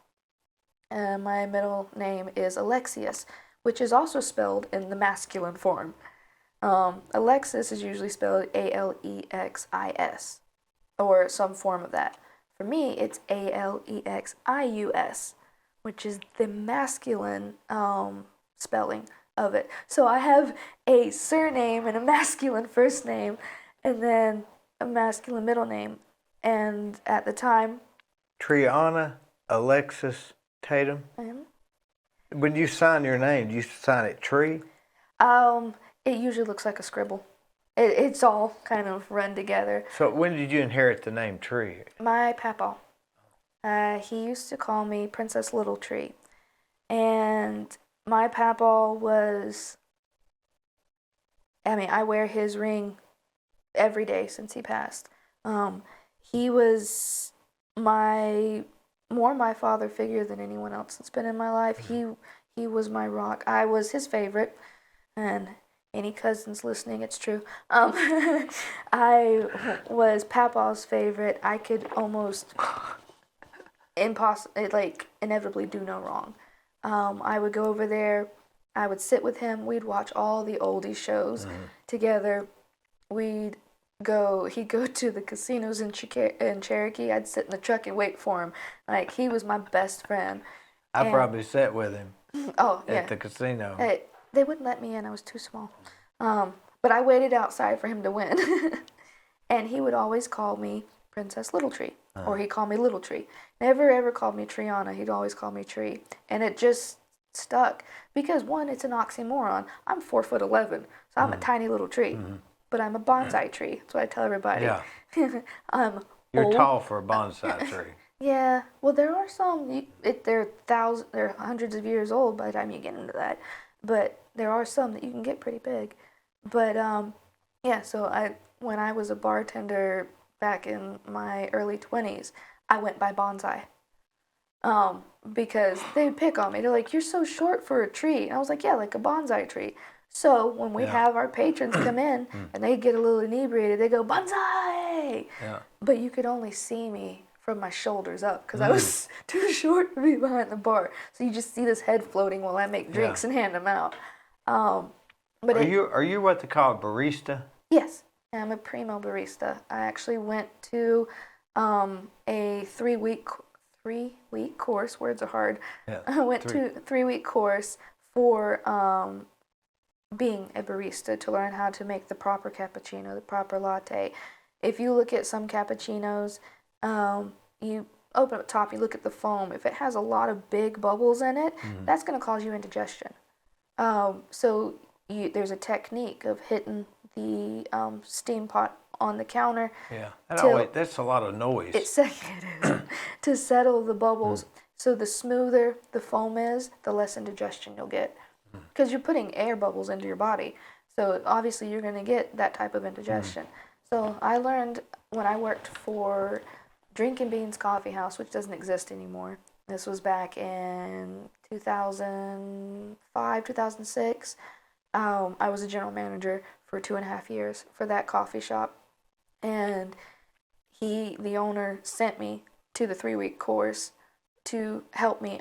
My middle name is Alexius, which is also spelled in the masculine form. Alexis is usually spelled Alexis, or some form of that. For me, it's Alexius, which is the masculine spelling of it. So I have a surname and a masculine first name, and then a masculine middle name. And at the time, Triana Alexis Tatum. When you sign your name, do you sign it Tree? It usually looks like a scribble. It's all kind of run together. So when did you inherit the name Tree? My papa, he used to call me Princess Little Tree. And my papaw was, I mean, I wear his ring every day since he passed. He was my father figure than anyone else that's been in my life. He was my rock. I was his favorite, and any cousins listening, it's true. I was Papaw's favorite. I could almost inevitably do no wrong. I would go over there. I would sit with him. We'd watch all the oldie shows together. He'd go to the casinos in Cherokee. I'd sit in the truck and wait for him. Like, he was my best friend. I probably sat with him At the casino. They wouldn't let me in. I was too small. But I waited outside for him to win. And he would always call me Princess Little Tree, or he'd call me Little Tree. Never ever called me Triana. He'd always call me Tree. And it just stuck because, one, it's an oxymoron. I'm 4'11", so I'm a tiny little tree. But I'm a bonsai tree. That's what I tell everybody. Yeah. You're tall for a bonsai tree. Yeah. Well, there are some. They're hundreds of years old by the time you get into that. But there are some that you can get pretty big. But yeah. So when I was a bartender back in my early 20s, I went by bonsai. Because they would pick on me. They're like, "You're so short for a tree." And I was like, "Yeah, like a bonsai tree." So when we have our patrons come in and they get a little inebriated, they go, "Bonsai!" Yeah. But you could only see me from my shoulders up because I was too short to be behind the bar. So you just see this head floating while I make drinks and hand them out. But are you what they call a barista? Yes, I'm a primo barista. I actually went to a 3-week course. Words are hard. Yeah, I went to a 3-week course for being a barista to learn how to make the proper cappuccino, the proper latte. If you look at some cappuccinos, you open up top, you look at the foam. If it has a lot of big bubbles in it, that's going to cause you indigestion. So there's a technique of hitting the steam pot on the counter. Yeah, that's a lot of noise. It is to settle the bubbles. So the smoother the foam is, the less indigestion you'll get. Because you're putting air bubbles into your body. So obviously you're going to get that type of indigestion. So I learned when I worked for Drinking Beans Coffee House, which doesn't exist anymore. This was back in 2005, 2006. I was a general manager for 2.5 years for that coffee shop. And the owner, sent me to the 3-week course to help me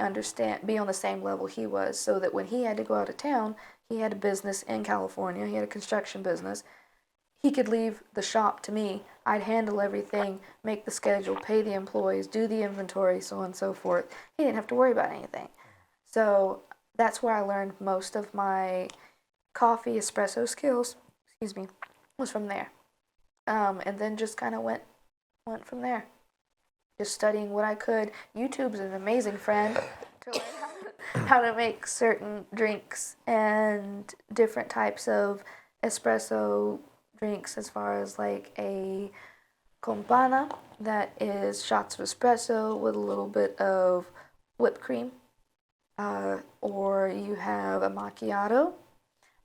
be on the same level he was, so that when he had to go out of town, he had a business in California, he had a construction business, he could leave the shop to me. I'd handle everything, make the schedule, pay the employees, do the inventory, so on and so forth. He didn't have to worry about anything. So that's where I learned most of my coffee espresso skills, was from there. And then just kind of went from there. Just studying what I could. YouTube's an amazing friend to learn how to make certain drinks and different types of espresso drinks, as far as like a campana, that is shots of espresso with a little bit of whipped cream. Or you have a macchiato.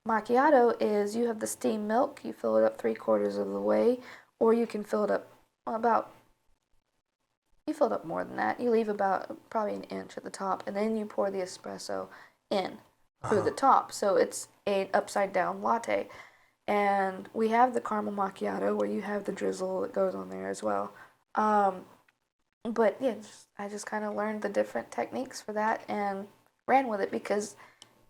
Macchiato is you have the steamed milk, you fill it up 3/4 of the way, or you can fill it up you filled up more than that. You leave about probably an inch at the top, and then you pour the espresso in through the top. So it's an upside down latte. And we have the caramel macchiato where you have the drizzle that goes on there as well. But yeah, I just kind of learned the different techniques for that and ran with it because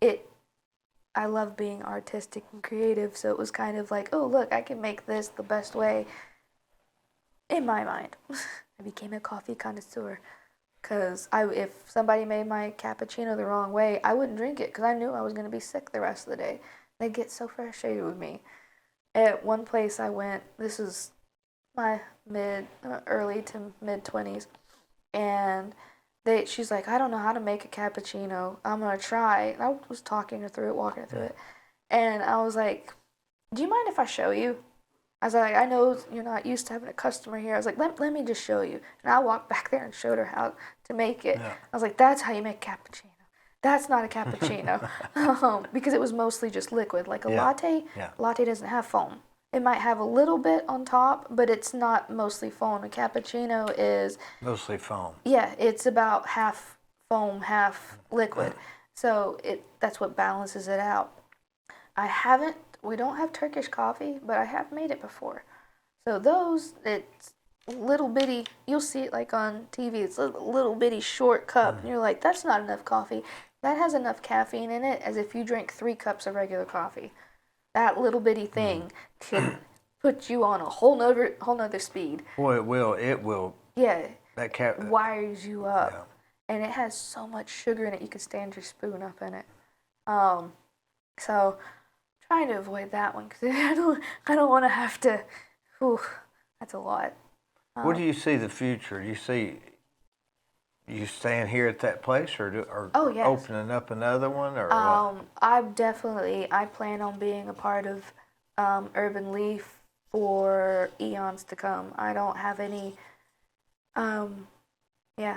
I love being artistic and creative. So it was kind of like, oh, look, I can make this the best way in my mind. I became a coffee connoisseur because if somebody made my cappuccino the wrong way, I wouldn't drink it because I knew I was going to be sick the rest of the day. They'd get so frustrated with me. At one place I went, this is my early to mid 20s, and she's like, I don't know how to make a cappuccino. I'm going to try. And I was walking her through it. And I was like, do you mind if I show you? I was like, I know you're not used to having a customer here. I was like, let me just show you. And I walked back there and showed her how to make it. Yeah. I was like, that's how you make cappuccino. That's not a cappuccino because it was mostly just liquid. Like a Yeah. latte, Yeah. latte doesn't have foam. It might have a little bit on top, but it's not mostly foam. A cappuccino is, Mostly foam. yeah, it's about half foam, half liquid. So that's what balances it out. We don't have Turkish coffee, but I have made it before. So those, it's little bitty, you'll see it like on TV, it's a little bitty short cup, and you're like, that's not enough coffee. That has enough caffeine in it as if you drink 3 cups of regular coffee. That little bitty thing could put you on a whole nother speed. Boy, it will. It will. Yeah, That cap. wires you up. Yeah. And it has so much sugar in it, you could stand your spoon up in it. So trying to avoid that one because I don't want to have to. Whew, that's a lot. What do you see the future? Do you see you staying here at that place, or Oh, yes. opening up another one, or what? I plan on being a part of Urban Leaf for eons to come. I don't have any I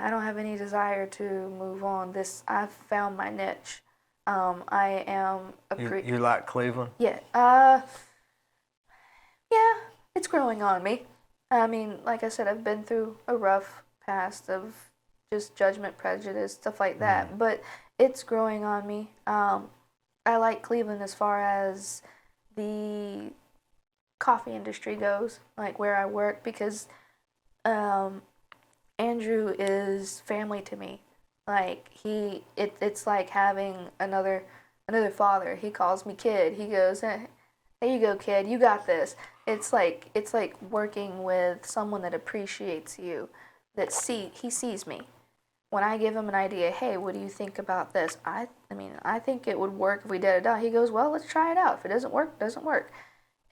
don't have any desire to move on. I've found my niche. I am You like Cleveland? yeah. Yeah, it's growing on me. I mean, like I said, I've been through a rough past of just judgment, prejudice, stuff like that. But it's growing on me. I like Cleveland as far as the coffee industry goes, like where I work, because Andrew is family to me. Like it's like having another father. He calls me kid. He goes, "There you go, kid. You got this." It's like working with someone that appreciates you, he sees me. When I give him an idea, hey, what do you think about this? I mean, I think it would work if we did it. He goes, well, let's try it out. If it doesn't work, it doesn't work.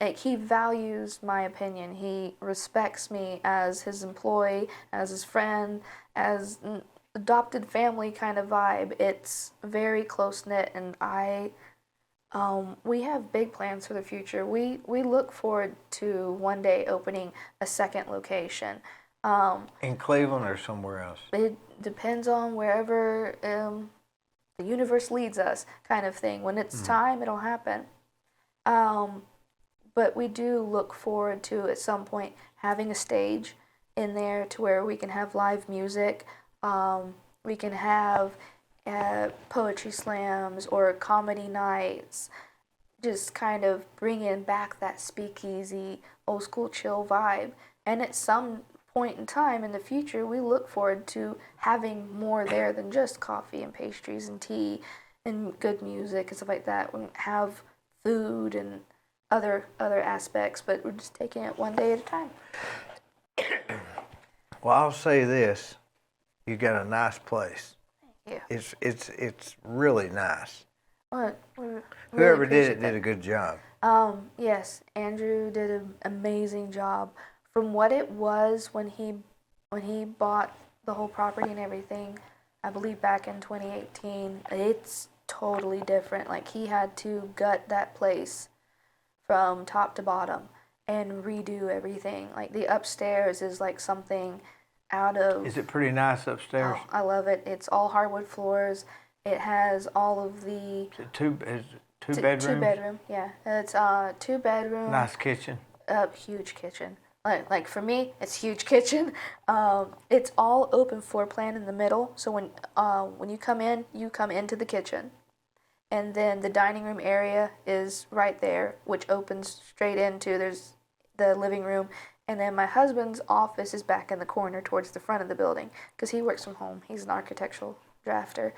Like, he values my opinion. He respects me as his employee, as his friend, as an adopted family kind of vibe. It's very close knit, and we have big plans for the future. We look forward to one day opening a second location. In Cleveland or somewhere else? It depends on wherever the universe leads us, kind of thing. When it's time, it'll happen. But we do look forward to, at some point, having a stage in there to where we can have live music. We can have poetry slams or comedy nights. Just kind of bringing back that speakeasy, old school chill vibe. And at some point in time in the future, we look forward to having more there than just coffee and pastries and tea and good music and stuff like that. We have food and other aspects, but we're just taking it one day at a time. Well, I'll say this: you got a nice place. Yeah. It's really nice. Well, we really Whoever did appreciate it that. did a good job. Yes, Andrew did an amazing job. From what it was when he bought the whole property and everything, I believe back in 2018, it's totally different. Like, he had to gut that place from top to bottom and redo everything. Like, the upstairs is like something out of... Is it pretty nice upstairs? Oh, I love it. It's all hardwood floors. It has all of the... Is it two bedrooms? 2 bedroom, yeah. It's 2 bedroom. Nice kitchen. Huge kitchen. Like for me, it's huge kitchen. It's all open floor plan in the middle. So when you come into the kitchen, and then the dining room area is right there, which opens straight into there's the living room, and then my husband's office is back in the corner towards the front of the building because he works from home. He's an architectural drafter.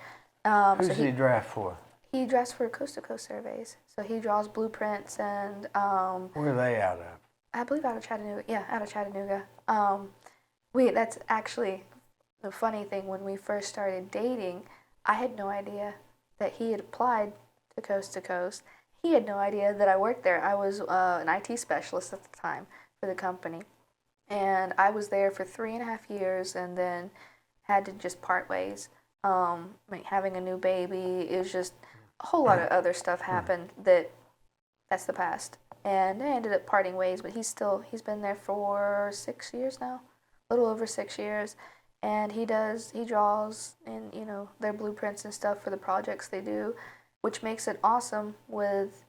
Who does he draft for? He drafts for Coast to Coast Surveys. So he draws blueprints and. Where are they out of? I believe out of Chattanooga. Yeah, out of Chattanooga. That's actually the funny thing. When we first started dating, I had no idea that he had applied to Coast. He had no idea that I worked there. I was an IT specialist at the time for the company. And I was there for 3.5 years and then had to just part ways. Having a new baby, it was just a whole lot of other stuff happened that's the past. And I ended up parting ways, but he's been there for 6 years now, a little over 6 years. and he draws and their blueprints and stuff for the projects they do, which makes it awesome. With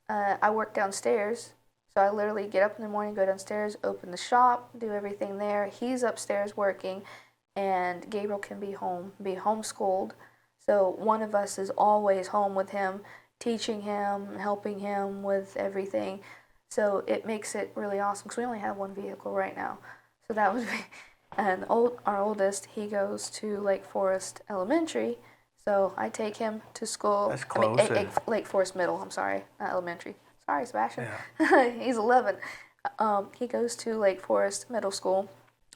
I work downstairs, so I literally get up in the morning, go downstairs, open the shop, do everything there. He's upstairs working, and Gabriel can be homeschooled. So one of us is always home with him, teaching him, helping him with everything. So it makes it really awesome because we only have one vehicle right now. So that would be, and our oldest, he goes to Lake Forest Elementary. So I take him to school. That's close. Lake Forest Middle, I'm sorry, not elementary. Sorry, Sebastian. Yeah. He's 11. He goes to Lake Forest Middle School.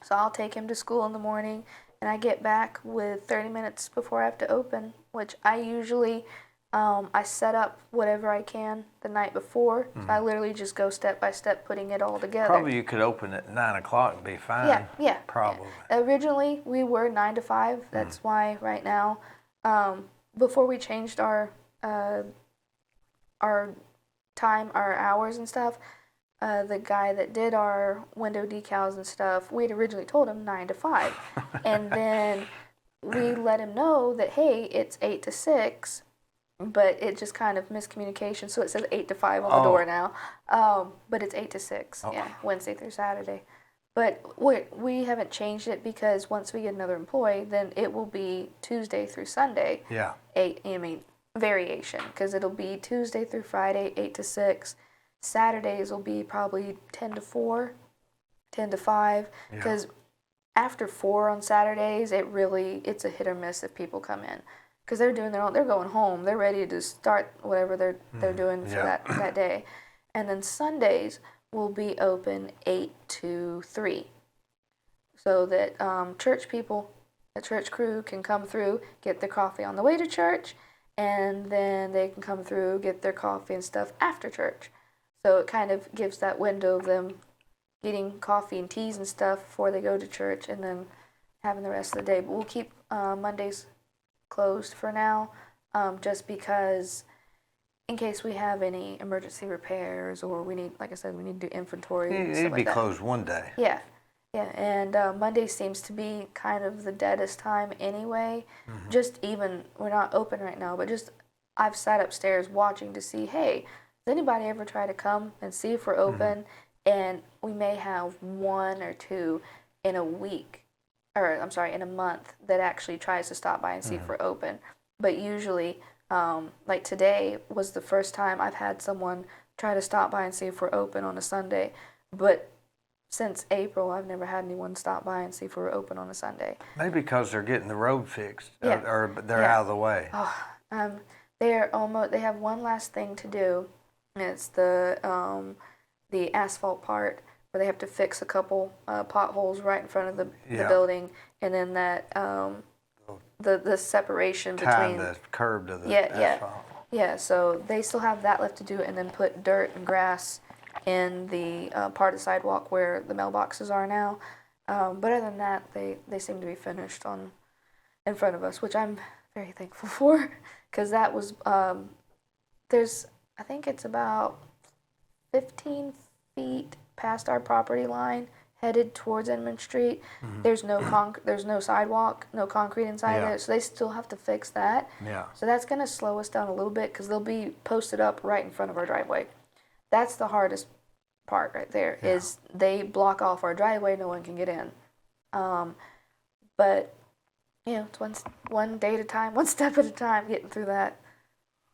So I'll take him to school in the morning, and I get back with 30 minutes before I have to open, which I usually, I set up whatever I can the night before. So I literally just go step by step putting it all together. Probably you could open at 9 o'clock and be fine. Yeah. Probably. Yeah. Originally, we were 9 to 5. That's why right now, before we changed our time, our hours and stuff, the guy that did our window decals and stuff, we'd originally told him 9 to 5. And then we let him know that, hey, it's 8 to 6, but it just kind of miscommunication. So it says 8 to 5 on the door now. But it's 8 to 6, Wednesday through Saturday. But we haven't changed it because once we get another employee, then it will be Tuesday through Sunday. Yeah. Variation, because it'll be Tuesday through Friday, 8 to 6. Saturdays will be probably 10 to 4, 10 to 5, because after 4 on Saturdays, it's a hit or miss if people come in, because they're doing they're going home, they're ready to start whatever they're doing for that day. And then Sundays will be open 8 to 3, so that church people, the church crew, can come through, get their coffee on the way to church, and then they can come through, get their coffee and stuff after church. So it kind of gives that window of them getting coffee and teas and stuff before they go to church, and then having the rest of the day. But we'll keep Mondays closed for now, just because in case we have any emergency repairs, or we need, like I said, we need to do inventory. It'd be closed one day. Yeah. And Monday seems to be kind of the deadest time anyway. Just even, we're not open right now, but just I've sat upstairs watching to see, hey, does anybody ever try to come and see if we're open? And we may have 1 or 2 in a week, or I'm sorry, in a month, that actually tries to stop by and see if we're open. But usually, like today was the first time I've had someone try to stop by and see if we're open on a Sunday. But since April, I've never had anyone stop by and see if we're open on a Sunday. Maybe because they're getting the road fixed, or they're out of the way. They have one last thing to do. And it's the asphalt part, where they have to fix a couple potholes right in front of the building, and then that the separation between the curb to the asphalt. Yeah, so they still have that left to do, and then put dirt and grass in the part of the sidewalk where the mailboxes are now. But other than that, they seem to be finished in front of us, which I'm very thankful for, because that was I think it's about 15 feet past our property line, headed towards Edmund Street. There's no sidewalk, no concrete inside of it, so they still have to fix that. Yeah. So that's going to slow us down a little bit, because they'll be posted up right in front of our driveway. That's the hardest part right there, is they block off our driveway, no one can get in. But, it's one day at a time, one step at a time, getting through that.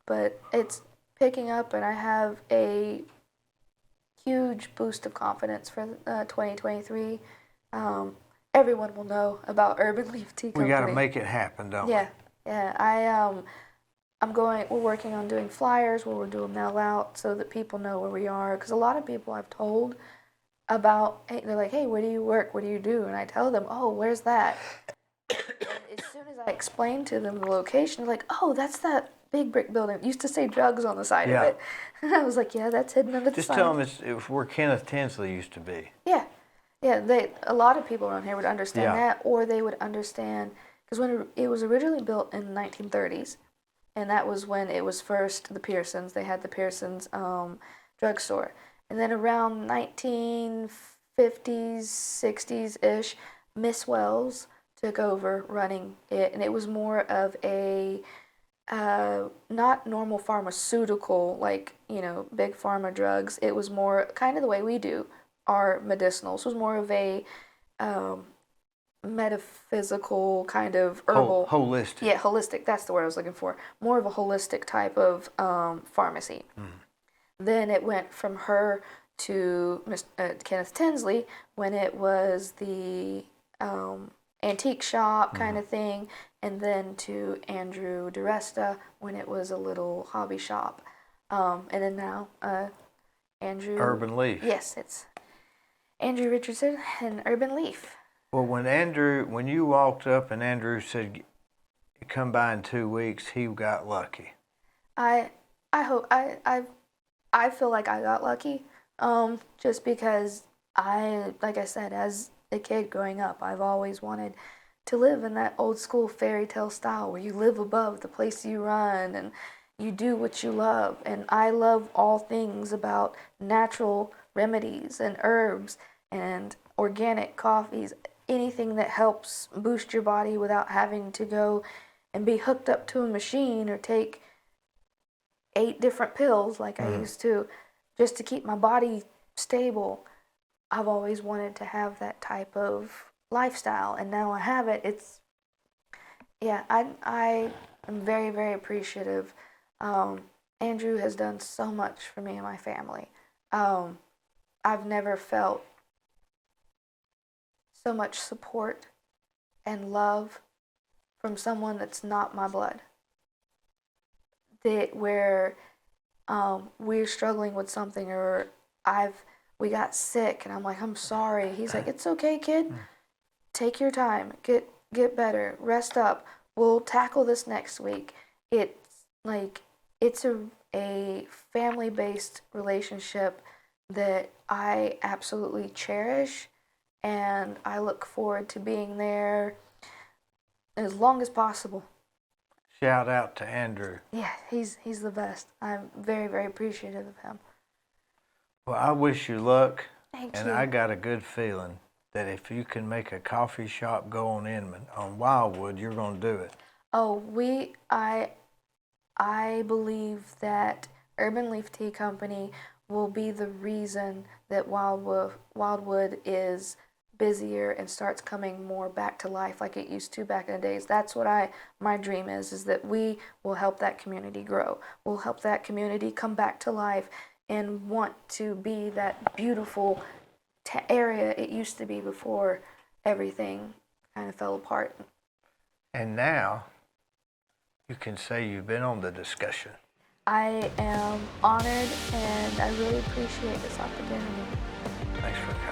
But it's picking up, and I have a huge boost of confidence for 2023. Everyone will know about Urban Leaf Tea Company. We got to make it happen, don't we? Yeah. We're working on doing flyers where we'll do a mail out so that people know where we are. Because a lot of people I've told about, they're like, hey, where do you work? What do you do? And I tell them, oh, where's that? And as soon as I explain to them the location, they're like, oh, that's that big brick building. It used to say drugs on the side of it. And I was like, yeah, that's hidden under the Just sign. tell them it's where Kenneth Tinsley used to be. Yeah. A lot of people around here would understand that, or they would understand, because when it was originally built in the 1930s, and that was when it was first the Pearsons. They had the Pearsons drugstore. And then around 1950s, 60s-ish, Miss Wells took over running it, and it was more of a not normal pharmaceutical, like, big pharma drugs. It was more kind of the way we do our medicinals. It was more of a um, metaphysical kind of herbal. Holistic. Yeah, holistic. That's the word I was looking for. More of a holistic type of pharmacy. Then it went from her to Kenneth Tinsley when it was the antique shop kind of thing, and then to Andrew DiResta when it was a little hobby shop. And then now Andrew... Urban Leaf. Yes, it's Andrew Richardson and Urban Leaf. Well, when you walked up and Andrew said, come by in 2 weeks, he got lucky. I feel like I got lucky, just because like I said, as a kid growing up, I've always wanted to live in that old school fairy tale style where you live above the place you run and you do what you love. And I love all things about natural remedies and herbs and organic coffees, anything that helps boost your body without having to go and be hooked up to a machine or take 8 different pills like I used to, just to keep my body stable. I've always wanted to have that type of lifestyle, and now I have it. I am very, very appreciative. Andrew has done so much for me and my family. I've never felt so much support and love from someone that's not my blood. That where we're struggling with something, or we got sick and I'm like, I'm sorry. He's like, it's okay, kid. Take your time. Get better. Rest up. We'll tackle this next week. It's like, it's a family-based relationship that I absolutely cherish, and I look forward to being there as long as possible. Shout out to Andrew. Yeah, he's the best. I'm very, very appreciative of him. Well, I wish you luck. Thank and you. I got a good feeling that if you can make a coffee shop go on Inman, on Wildwood, you're going to do it. Oh, I believe that Urban Leaf Tea Company will be the reason that Wildwood is busier and starts coming more back to life like it used to back in the days. That's what my dream is that we will help that community grow. We'll help that community come back to life and want to be that beautiful area it used to be before everything kind of fell apart. And now you can say you've been on the discussion. I am honored, and I really appreciate this opportunity. Thanks for coming.